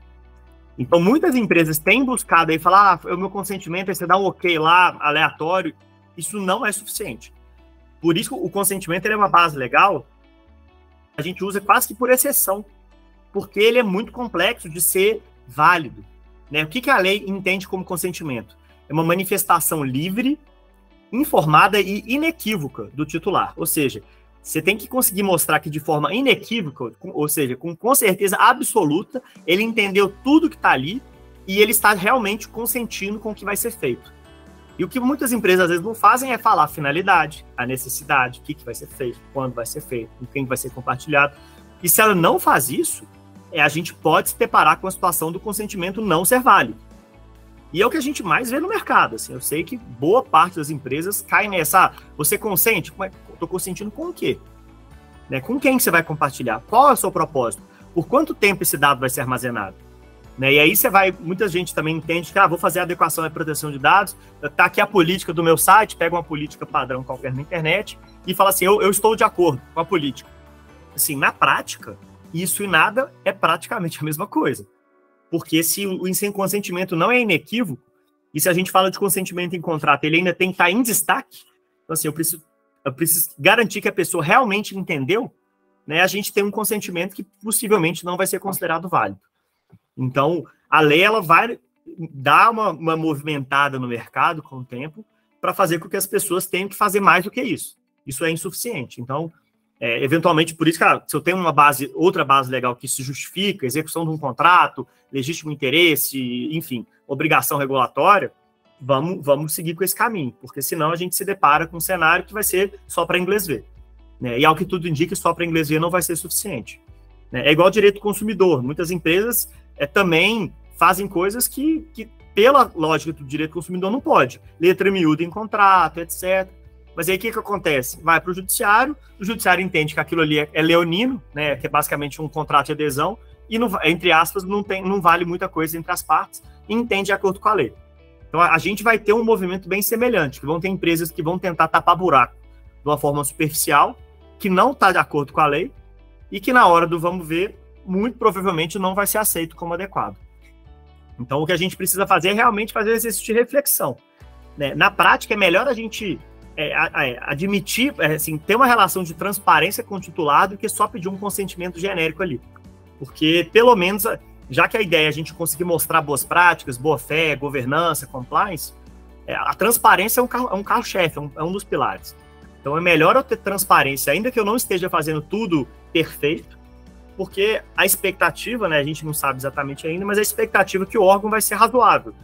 Então, muitas empresas têm buscado aí falar, o meu consentimento é você dar um ok lá, aleatório. Isso não é suficiente. Por isso, o consentimento ele é uma base legal, a gente usa quase que por exceção, porque ele é muito complexo de ser válido, né? O que a lei entende como consentimento? É uma manifestação livre, informada e inequívoca do titular. Ou seja, você tem que conseguir mostrar que de forma inequívoca, ou seja, com certeza absoluta, ele entendeu tudo que está ali e ele está realmente consentindo com o que vai ser feito. E o que muitas empresas às vezes não fazem é falar a finalidade, a necessidade, o que vai ser feito, quando vai ser feito, com quem vai ser compartilhado. E se ela não faz isso, a gente pode se deparar com a situação do consentimento não ser válido. E é o que a gente mais vê no mercado. Assim, eu sei que boa parte das empresas cai nessa. Você consente? Estou consentindo com o quê? Né? Com quem você vai compartilhar? Qual é o seu propósito? Por quanto tempo esse dado vai ser armazenado? Né? E aí muita gente também entende que vou fazer a adequação e proteção de dados, tá aqui a política do meu site, pega uma política padrão qualquer na internet e fala assim, eu estou de acordo com a política. Assim, na prática, isso e nada é praticamente a mesma coisa. Porque se o consentimento não é inequívoco, e se a gente fala de consentimento em contrato, ele ainda tem que estar em destaque, então assim, eu preciso garantir que a pessoa realmente entendeu, né, a gente tem um consentimento que possivelmente não vai ser considerado válido. Então, a lei ela vai dar uma movimentada no mercado com o tempo para fazer com que as pessoas tenham que fazer mais do que isso. Isso é insuficiente. Então, eventualmente, por isso que se eu tenho outra base legal que se justifica, execução de um contrato, legítimo interesse, enfim, obrigação regulatória, vamos seguir com esse caminho, porque senão a gente se depara com um cenário que vai ser só para inglês ver. Né? E ao que tudo indica, só para inglês ver não vai ser suficiente. Né? É igual direito do consumidor. Muitas empresas também fazem coisas que, pela lógica do direito do consumidor, não pode. Letra miúda em contrato, etc. Mas aí o que acontece? Vai para o judiciário entende que aquilo ali é leonino, né, que é basicamente um contrato de adesão, e, entre aspas, não vale muita coisa entre as partes, e entende de acordo com a lei. Então a gente vai ter um movimento bem semelhante, que vão ter empresas que vão tentar tapar buraco de uma forma superficial, que não está de acordo com a lei, e que na hora do vamos ver, muito provavelmente não vai ser aceito como adequado. Então o que a gente precisa fazer é realmente fazer um exercício de reflexão. Né? Na prática, é melhor a gente admitir, assim, ter uma relação de transparência com o titular do que só pedir um consentimento genérico ali. Porque, pelo menos, já que a ideia é a gente conseguir mostrar boas práticas, boa-fé, governança, compliance, a transparência é um carro-chefe, é um dos pilares. Então, é melhor eu ter transparência, ainda que eu não esteja fazendo tudo perfeito, porque a expectativa, né, a gente não sabe exatamente ainda, mas a expectativa é que o órgão vai ser razoável,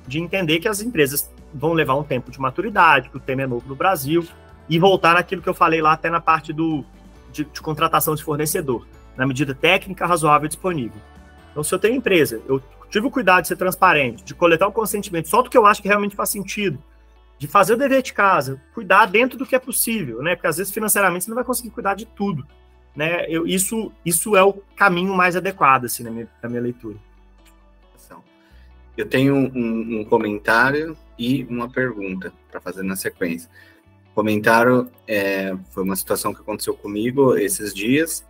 de entender que as empresas vão levar um tempo de maturidade, que o tema é novo no Brasil, e voltar naquilo que eu falei lá até na parte de contratação de fornecedor, na medida técnica, razoável e disponível. Então, se eu tenho empresa, eu tive o cuidado de ser transparente, de coletar o consentimento só do que eu acho que realmente faz sentido, de fazer o dever de casa, cuidar dentro do que é possível, né? Porque às vezes financeiramente você não vai conseguir cuidar de tudo, né? Isso é o caminho mais adequado, assim, na minha leitura. Eu tenho um comentário e uma pergunta para fazer na sequência. comentaram, foi uma situação que aconteceu comigo esses dias.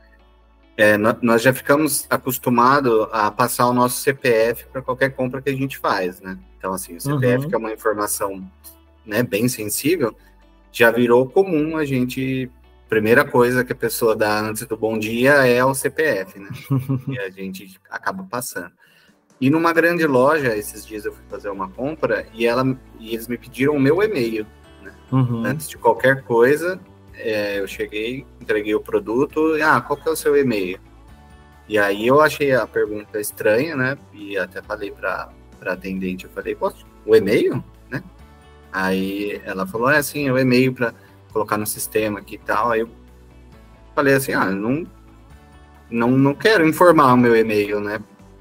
Nós já ficamos acostumados a passar o nosso CPF para qualquer compra que a gente faz, né? Então, assim, o CPF, que é uma informação, né, bem sensível, já virou comum a gente... Primeira coisa que a pessoa dá antes do bom dia é o CPF, né? E a gente acaba passando. E numa grande loja, esses dias eu fui fazer uma compra e eles me pediram o meu e-mail, né? Antes de qualquer coisa, eu cheguei, entreguei o produto, qual que é o seu e-mail? E aí eu achei a pergunta estranha, né? E até falei para atendente, eu falei, posso, o e-mail, né? Aí ela falou, assim, é o e-mail para colocar no sistema aqui e tal. Aí eu falei assim, não quero informar o meu e-mail, né?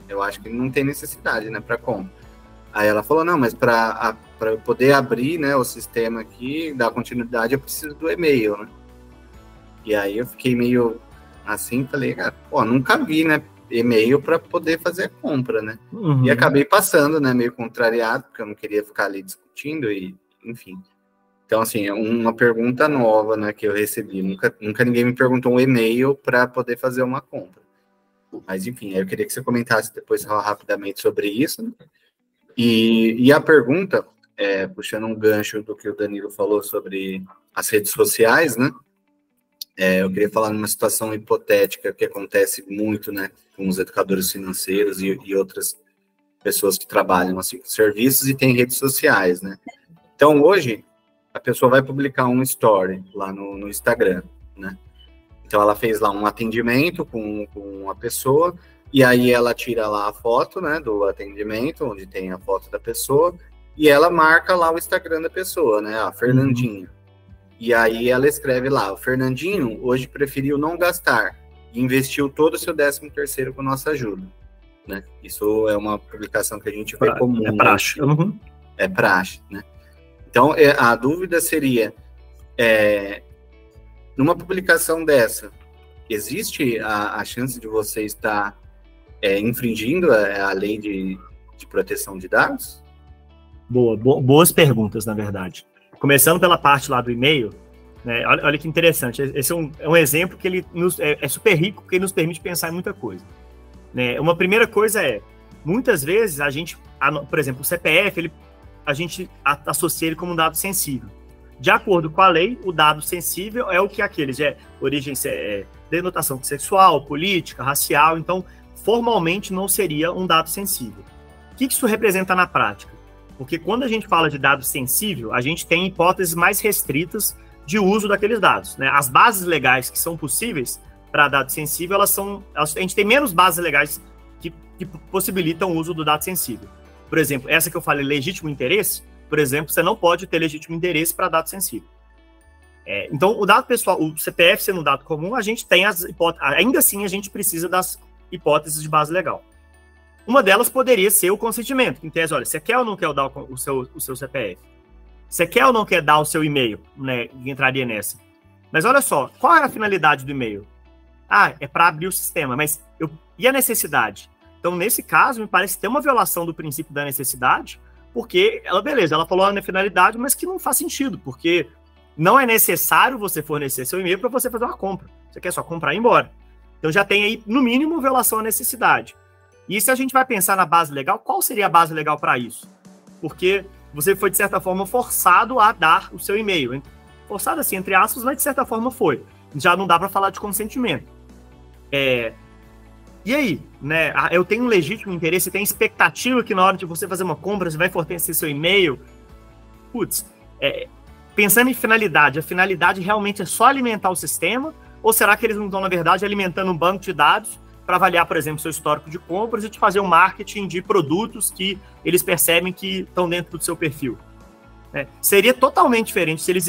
Eu acho que não tem necessidade, né, para compra. Aí ela falou, não, mas para eu poder abrir, né, o sistema aqui, dar continuidade, eu preciso do e-mail, né? E aí eu fiquei meio assim, falei, nunca vi, né, e-mail para poder fazer a compra, né? E acabei passando, né, meio contrariado, porque eu não queria ficar ali discutindo e, enfim. Então, assim, é uma pergunta nova, né, que eu recebi. Nunca ninguém me perguntou um e-mail para poder fazer uma compra. Mas, enfim, eu queria que você comentasse depois rapidamente sobre isso, né? E a pergunta, puxando um gancho do que o Danilo falou sobre as redes sociais, né? Eu queria falar numa situação hipotética que acontece muito, né, com os educadores financeiros e outras pessoas que trabalham, assim, com serviços e têm redes sociais, né? Então, hoje, a pessoa vai publicar um story lá no Instagram, né? Então, ela fez lá um atendimento com uma pessoa, e aí ela tira lá a foto, né, do atendimento, onde tem a foto da pessoa, e ela marca lá o Instagram da pessoa, né, a Fernandinho. E aí ela escreve lá, o Fernandinho hoje preferiu não gastar, e investiu todo o seu 13º com nossa ajuda, né? Isso é uma publicação que a gente vê comum. É praxe. É praxe, né? Então, a dúvida seria, numa publicação dessa, existe a chance de você estar infringindo a lei de proteção de dados? Boas perguntas, na verdade. Começando pela parte lá do e-mail, né, olha que interessante, esse é um exemplo que ele é super rico, porque ele nos permite pensar em muita coisa. Né? Uma primeira coisa muitas vezes a gente, por exemplo, o CPF, a gente associa ele como um dado sensível. De acordo com a lei, o dado sensível é o que aqueles origem, denotação sexual, política, racial, então formalmente não seria um dado sensível. O que isso representa na prática? Porque quando a gente fala de dado sensível, a gente tem hipóteses mais restritas de uso daqueles dados, né? As bases legais que são possíveis para dado sensível, a gente tem menos bases legais que possibilitam o uso do dado sensível. Por exemplo, essa que eu falei, legítimo interesse, por exemplo, você não pode ter legítimo interesse para dado sensível. Então, o dado pessoal, o CPF sendo um dado comum, a gente tem as hipóteses, ainda assim a gente precisa das hipóteses de base legal. Uma delas poderia ser o consentimento. Em tese, olha, você quer ou não quer dar o seu CPF? Você quer ou não quer dar o seu e-mail? Né, entraria nessa. Mas olha só, qual é a finalidade do e-mail? É para abrir o sistema, mas e a necessidade? Então, nesse caso, me parece ter uma violação do princípio da necessidade, porque ela falou na finalidade, mas que não faz sentido, porque não é necessário você fornecer seu e-mail para você fazer uma compra. Você quer só comprar e ir embora. Então, já tem aí, no mínimo, violação à necessidade. E se a gente vai pensar na base legal, qual seria a base legal para isso? Porque você foi, de certa forma, forçado a dar o seu e-mail. Forçado, assim, entre aspas, mas de certa forma foi. Já não dá para falar de consentimento. E aí, né? Eu tenho um legítimo interesse, tem expectativa que na hora de você fazer uma compra, você vai fornecer seu e-mail. Putz, pensando em finalidade, a finalidade realmente é só alimentar o sistema? Ou será que eles não estão, na verdade, alimentando um banco de dados para avaliar, por exemplo, seu histórico de compras e te fazer um marketing de produtos que eles percebem que estão dentro do seu perfil? Seria totalmente diferente se eles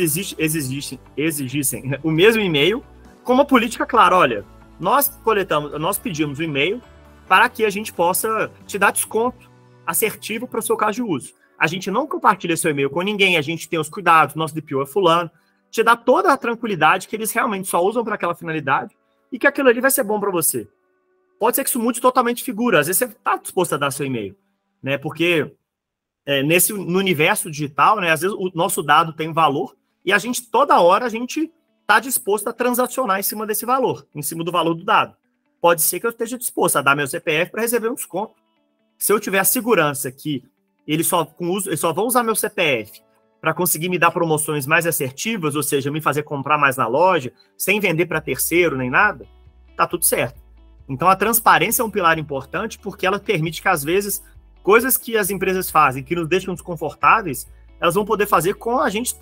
exigissem o mesmo e-mail com uma política clara. Olha, nós pedimos o e-mail para que a gente possa te dar desconto assertivo para o seu caso de uso. A gente não compartilha seu e-mail com ninguém, a gente tem os cuidados, nosso DPO é fulano, te dá toda a tranquilidade que eles realmente só usam para aquela finalidade e que aquilo ali vai ser bom para você. Pode ser que isso mude totalmente de figura. Às vezes você está disposto a dar seu e-mail, né? Porque no universo digital, né, às vezes o nosso dado tem valor e toda hora a gente está disposto a transacionar em cima desse valor, em cima do valor do dado. Pode ser que eu esteja disposto a dar meu CPF para receber um desconto. Se eu tiver a segurança que eles só vão usar meu CPF para conseguir me dar promoções mais assertivas, ou seja, me fazer comprar mais na loja, sem vender para terceiro nem nada, tá tudo certo. Então a transparência é um pilar importante porque ela permite que, às vezes, coisas que as empresas fazem que nos deixam desconfortáveis, elas vão poder fazer com a gente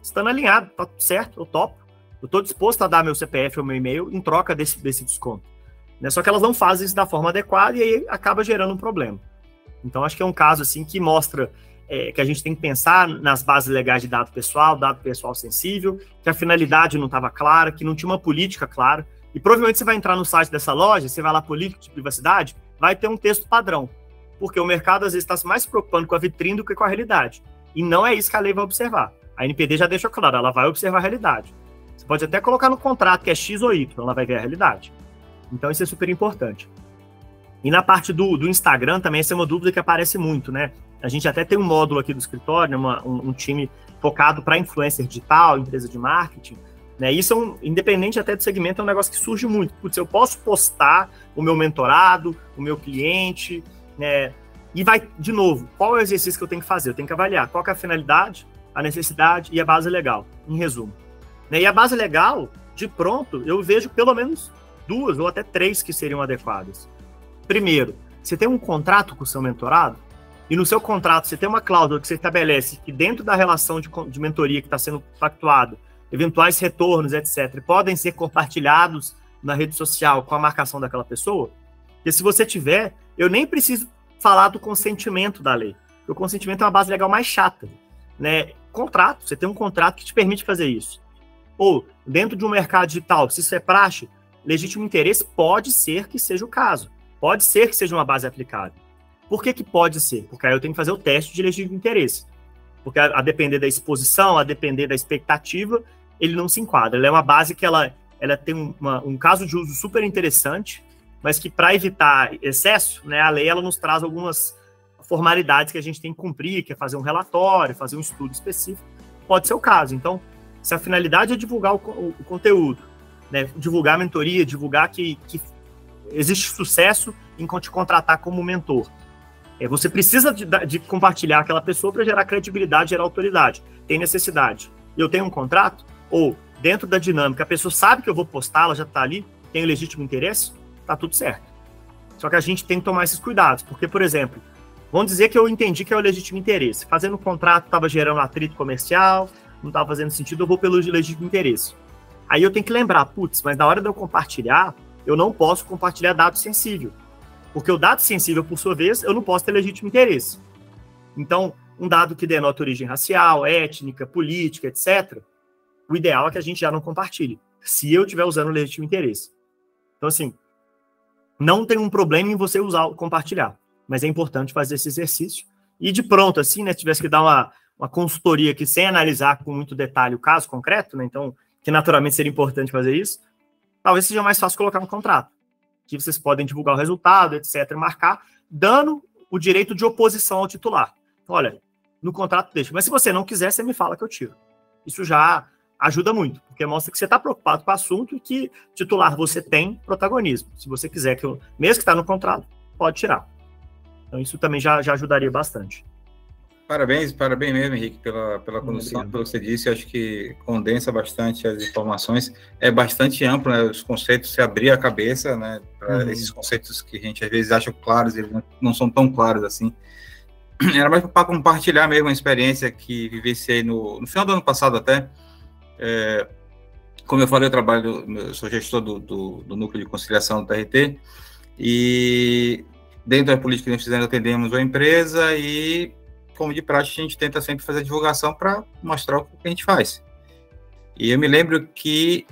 estando alinhado, tá tudo certo, eu topo. Eu estou disposto a dar meu CPF ou meu e-mail em troca desse desconto. Né? Só que elas não fazem isso da forma adequada e aí acaba gerando um problema. Então, acho que é um caso assim que mostra que a gente tem que pensar nas bases legais de dado pessoal sensível, que a finalidade não estava clara, que não tinha uma política clara. E provavelmente você vai entrar no site dessa loja, você vai lá, política de privacidade, vai ter um texto padrão. Porque o mercado, às vezes, está mais se preocupando com a vitrine do que com a realidade. E não é isso que a lei vai observar. A NPD já deixou claro, ela vai observar a realidade. Você pode até colocar no contrato que é X ou Y, ela vai ver a realidade. Então, isso é super importante. E na parte do Instagram também, essa é uma dúvida que aparece muito, né? A gente até tem um módulo aqui do escritório, né? um time focado para influencer digital, empresa de marketing, né? Isso independente até do segmento, é um negócio que surge muito. Putz, eu posso postar o meu mentorado, o meu cliente, né? E vai, de novo, qual é o exercício que eu tenho que fazer? Eu tenho que avaliar qual que é a finalidade, a necessidade e a base legal, em resumo. Né? E a base legal, de pronto, eu vejo pelo menos 2 ou até 3 que seriam adequadas. Primeiro, você tem um contrato com o seu mentorado, e no seu contrato você tem uma cláusula que você estabelece que dentro da relação de mentoria que está sendo pactuada, eventuais retornos, etc., podem ser compartilhados na rede social com a marcação daquela pessoa. E se você tiver, eu nem preciso falar do consentimento da lei. O consentimento é uma base legal mais chata. Né? Contrato, você tem um contrato que te permite fazer isso. Ou, dentro de um mercado digital, se isso é praxe, legítimo interesse pode ser que seja o caso. Pode ser que seja uma base aplicável. Por que pode ser? Porque aí eu tenho que fazer o teste de legítimo interesse. Porque a depender da exposição, a depender da expectativa, ele não se enquadra. Ela é uma base que ela tem um caso de uso super interessante, mas que para evitar excesso, né, a lei ela nos traz algumas formalidades que a gente tem que cumprir, que é fazer um relatório, fazer um estudo específico. Pode ser o caso. Então, se a finalidade é divulgar o conteúdo, né, divulgar a mentoria, divulgar que existe sucesso em te contratar como mentor. Você precisa de compartilhar aquela pessoa para gerar credibilidade, gerar autoridade. Tem necessidade. Eu tenho um contrato, ou dentro da dinâmica, a pessoa sabe que eu vou postar, ela já está ali, tem o legítimo interesse, está tudo certo. Só que a gente tem que tomar esses cuidados, porque, por exemplo, vamos dizer que eu entendi que é o legítimo interesse. Fazendo o contrato estava gerando atrito comercial, não estava fazendo sentido, eu vou pelo legítimo interesse. Aí eu tenho que lembrar, putz, mas na hora de eu compartilhar, eu não posso compartilhar dado sensível. Porque o dado sensível, por sua vez, eu não posso ter legítimo interesse. Então, um dado que denota origem racial, étnica, política, etc., o ideal é que a gente já não compartilhe, se eu estiver usando o legítimo interesse. Então, assim, não tem um problema em você compartilhar, mas é importante fazer esse exercício. E de pronto, assim, né, se tivesse que dar uma consultoria aqui sem analisar com muito detalhe o caso concreto, né, então, que naturalmente seria importante fazer isso, talvez seja mais fácil colocar no contrato, que vocês podem divulgar o resultado, etc., marcar, dando o direito de oposição ao titular. Olha, no contrato deixa, mas se você não quiser, você me fala que eu tiro. Isso já ajuda muito, porque mostra que você está preocupado com o assunto e que titular você tem protagonismo. Se você quiser, mesmo que está no contrato, pode tirar. Então isso também já ajudaria bastante. Parabéns mesmo, Henrique, pela condução, pelo que você disse. Eu acho que condensa bastante as informações, é bastante amplo, né, os conceitos, se abrir a cabeça, né, para esses conceitos que a gente às vezes acha claros, eles não são tão claros assim. Era mais para compartilhar mesmo a experiência que vivenciei no final do ano passado até. Como eu falei, eu sou gestor do Núcleo de Conciliação do TRT, e dentro da política que nós fizemos, atendemos a empresa e, como de prática, a gente tenta sempre fazer a divulgação para mostrar o que a gente faz. E eu me lembro que,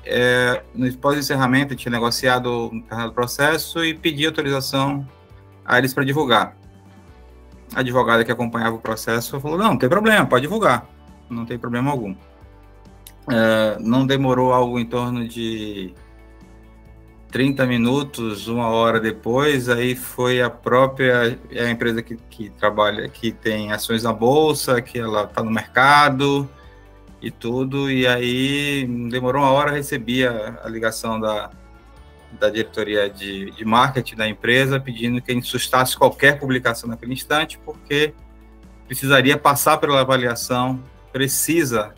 no pós-encerramento, eu tinha negociado no processo e pedi autorização a eles para divulgar. A advogada que acompanhava o processo falou, não tem problema, pode divulgar, não tem problema algum. Não demorou algo em torno de 30 minutos, 1 hora depois, aí foi a empresa que trabalha, que tem ações na bolsa, que ela está no mercado, e tudo, e aí demorou uma hora, recebi a ligação da diretoria de marketing da empresa, pedindo que a gente sustasse qualquer publicação naquele instante, porque precisaria passar pela avaliação precisa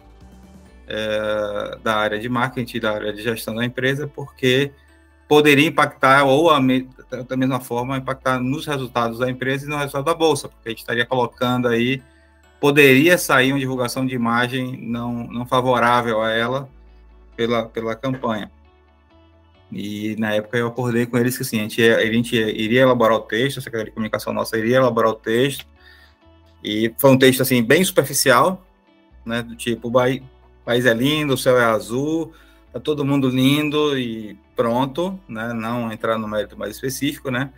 da área de marketing, da área de gestão da empresa, porque poderia impactar, ou da mesma forma, impactar nos resultados da empresa e no resultado da bolsa, porque a gente estaria colocando aí, poderia sair uma divulgação de imagem não favorável a ela pela campanha. E na época eu acordei com eles que assim, a gente iria elaborar o texto, a Secretaria de Comunicação nossa iria elaborar o texto, e foi um texto assim bem superficial, né, do tipo, o país é lindo, o céu é azul, tá todo mundo lindo e pronto, né, não entrar no mérito mais específico, né,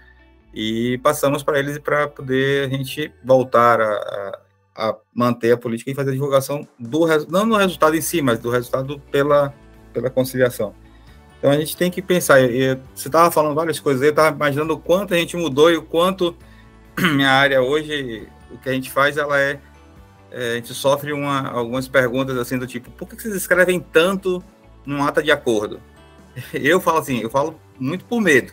e passamos para eles para poder a gente voltar a manter a política e fazer a divulgação não no resultado em si, mas do resultado pela conciliação. Então a gente tem que pensar, você estava falando várias coisas, eu estava imaginando o quanto a gente mudou e o quanto minha área hoje, o que a gente faz, a gente sofre algumas perguntas assim do tipo, por que vocês escrevem tanto num ata de acordo? Eu falo assim, eu falo muito por medo,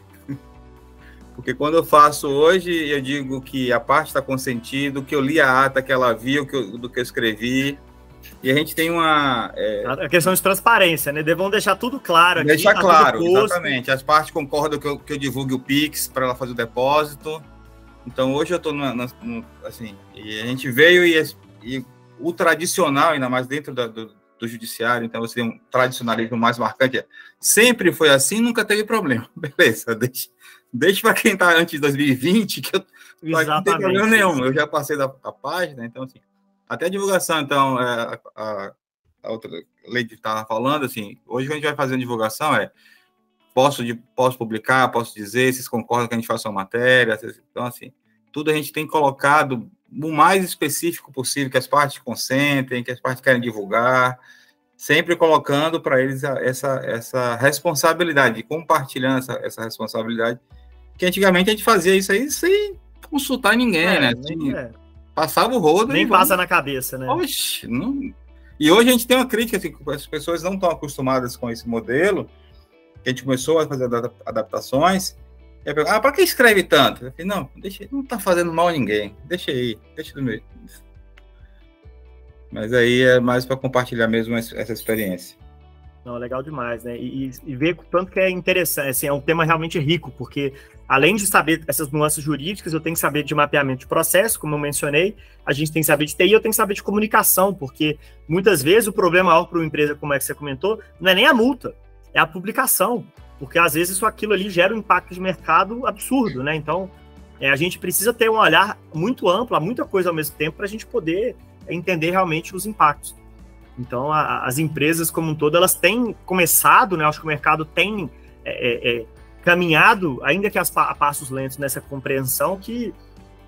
porque quando eu faço hoje, eu digo que a parte está consentida, que eu li a ata, que ela viu, do que eu escrevi. E a gente tem a questão de transparência, né? Vão deixar tudo claro aqui. Deixar claro, exatamente. As partes concordam que eu divulgue o Pix para ela fazer o depósito. Então, hoje eu estou assim, e a gente veio e o tradicional, ainda mais dentro do judiciário, então você tem um tradicionalismo mais marcante. Sempre foi assim, nunca teve problema. Beleza, deixa para quem está antes de 2020, que não tem problema nenhum. Eu já passei da página, então assim. Até a divulgação, então, a outra lei que estava falando, assim, hoje a gente vai fazer a divulgação, posso publicar, posso dizer, vocês concordam que a gente faça uma matéria, então, assim, tudo a gente tem colocado o mais específico possível, que as partes consentem, que as partes querem divulgar, sempre colocando para eles essa responsabilidade, compartilhando essa responsabilidade, que antigamente a gente fazia isso aí sem consultar ninguém, né? Passava o rodo. Nem passa na cabeça, né? Oxe, não... E hoje a gente tem uma crítica, assim, que as pessoas não estão acostumadas com esse modelo, que a gente começou a fazer adaptações, e a pergunta, para que escreve tanto? Eu falei, não, não está fazendo mal a ninguém, deixa aí, deixa do meio. Mas aí é mais para compartilhar mesmo essa experiência. Não, legal demais, né? E ver o tanto que é interessante, assim, é um tema realmente rico, porque além de saber essas nuances jurídicas, eu tenho que saber de mapeamento de processo, como eu mencionei, a gente tem que saber de TI, eu tenho que saber de comunicação, porque muitas vezes o problema maior para uma empresa, como é que você comentou, não é nem a multa, é a publicação, porque às vezes aquilo ali gera um impacto de mercado absurdo, né? Então, a gente precisa ter um olhar muito amplo, muita coisa ao mesmo tempo, para a gente poder entender realmente os impactos. Então, as empresas como um todo, elas têm começado, né? Acho que o mercado tem caminhado, ainda que a passos lentos nessa compreensão que,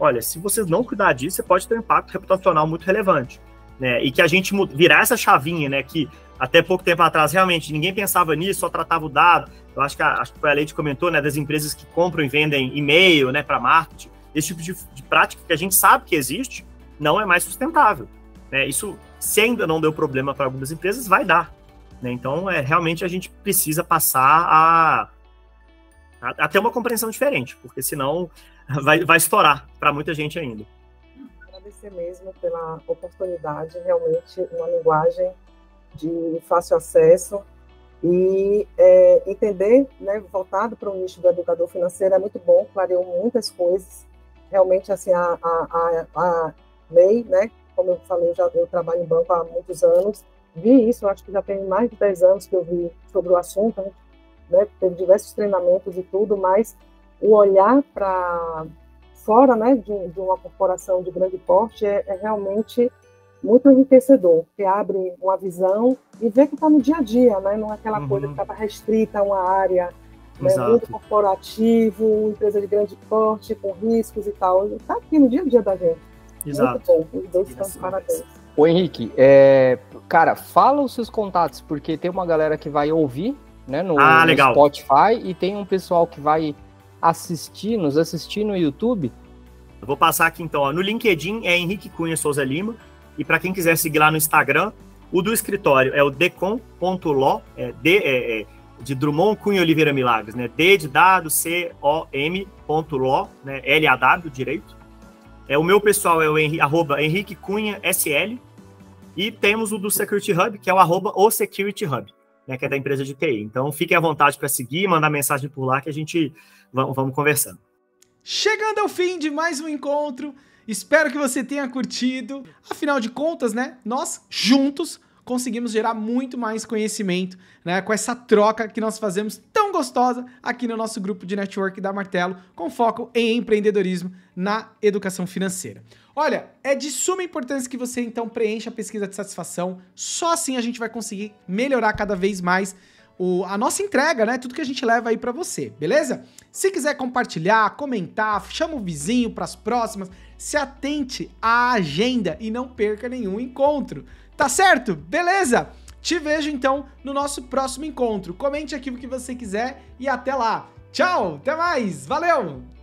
olha, se você não cuidar disso, você pode ter um impacto reputacional muito relevante, né? E que a gente virar essa chavinha, né? Que até pouco tempo atrás, realmente, ninguém pensava nisso, só tratava o dado. Eu acho que foi a Leite comentou, né? Das empresas que compram e vendem e-mail, né? Para marketing. Esse tipo de prática que a gente sabe que existe, não é mais sustentável, né? Isso, se ainda não deu problema para algumas empresas, vai dar, né? Então, realmente a gente precisa passar a ter uma compreensão diferente, porque senão vai estourar para muita gente ainda. Agradecer mesmo pela oportunidade, realmente uma linguagem de fácil acesso e entender, né, voltado para o nicho do educador financeiro é muito bom, clareou muitas coisas. Realmente, assim, a lei, né, como eu falei, eu trabalho em banco há muitos anos, vi isso, acho que já tem mais de 10 anos que eu vi sobre o assunto, né, teve diversos treinamentos e tudo, mas o olhar para fora, né, de uma corporação de grande porte é realmente muito enriquecedor, que abre uma visão e vê que está no dia a dia, né, não é aquela coisa que estava restrita a uma área, né, muito corporativo, empresa de grande porte, com riscos e tal, está aqui no dia a dia da gente. Exato. Muito bom, os dois estão de parabéns. Ô Henrique, cara, fala os seus contatos, porque tem uma galera que vai ouvir, né, no Spotify, e tem um pessoal que vai nos assistir no YouTube. Eu vou passar aqui então, ó, no LinkedIn é Henrique Cunha Souza Lima, e para quem quiser seguir lá no Instagram, O do escritório é o decom.law, de Drummond Cunha Oliveira Milagres, né? D de dado, C-O-M.law, né? L-A-W, direito. O meu pessoal é o @Henrique Cunha SL. E temos o do Security Hub, que é o Security Hub, né? Que é da empresa de TI. Então, fiquem à vontade para seguir, mandar mensagem por lá que a gente vamos conversando. Chegando ao fim de mais um encontro, espero que você tenha curtido. Afinal de contas, né, nós juntos conseguimos gerar muito mais conhecimento, né, com essa troca que nós fazemos tão gostosa aqui no nosso grupo de network da Martelo, com foco em empreendedorismo na educação financeira. Olha, é de suma importância que você então preencha a pesquisa de satisfação, só assim a gente vai conseguir melhorar cada vez mais a nossa entrega, né? Tudo que a gente leva aí pra você, beleza? Se quiser compartilhar, comentar, chama o vizinho pras próximas, se atente à agenda e não perca nenhum encontro. Tá certo? Beleza? Te vejo então no nosso próximo encontro. Comente aqui o que você quiser e até lá. Tchau, até mais, valeu!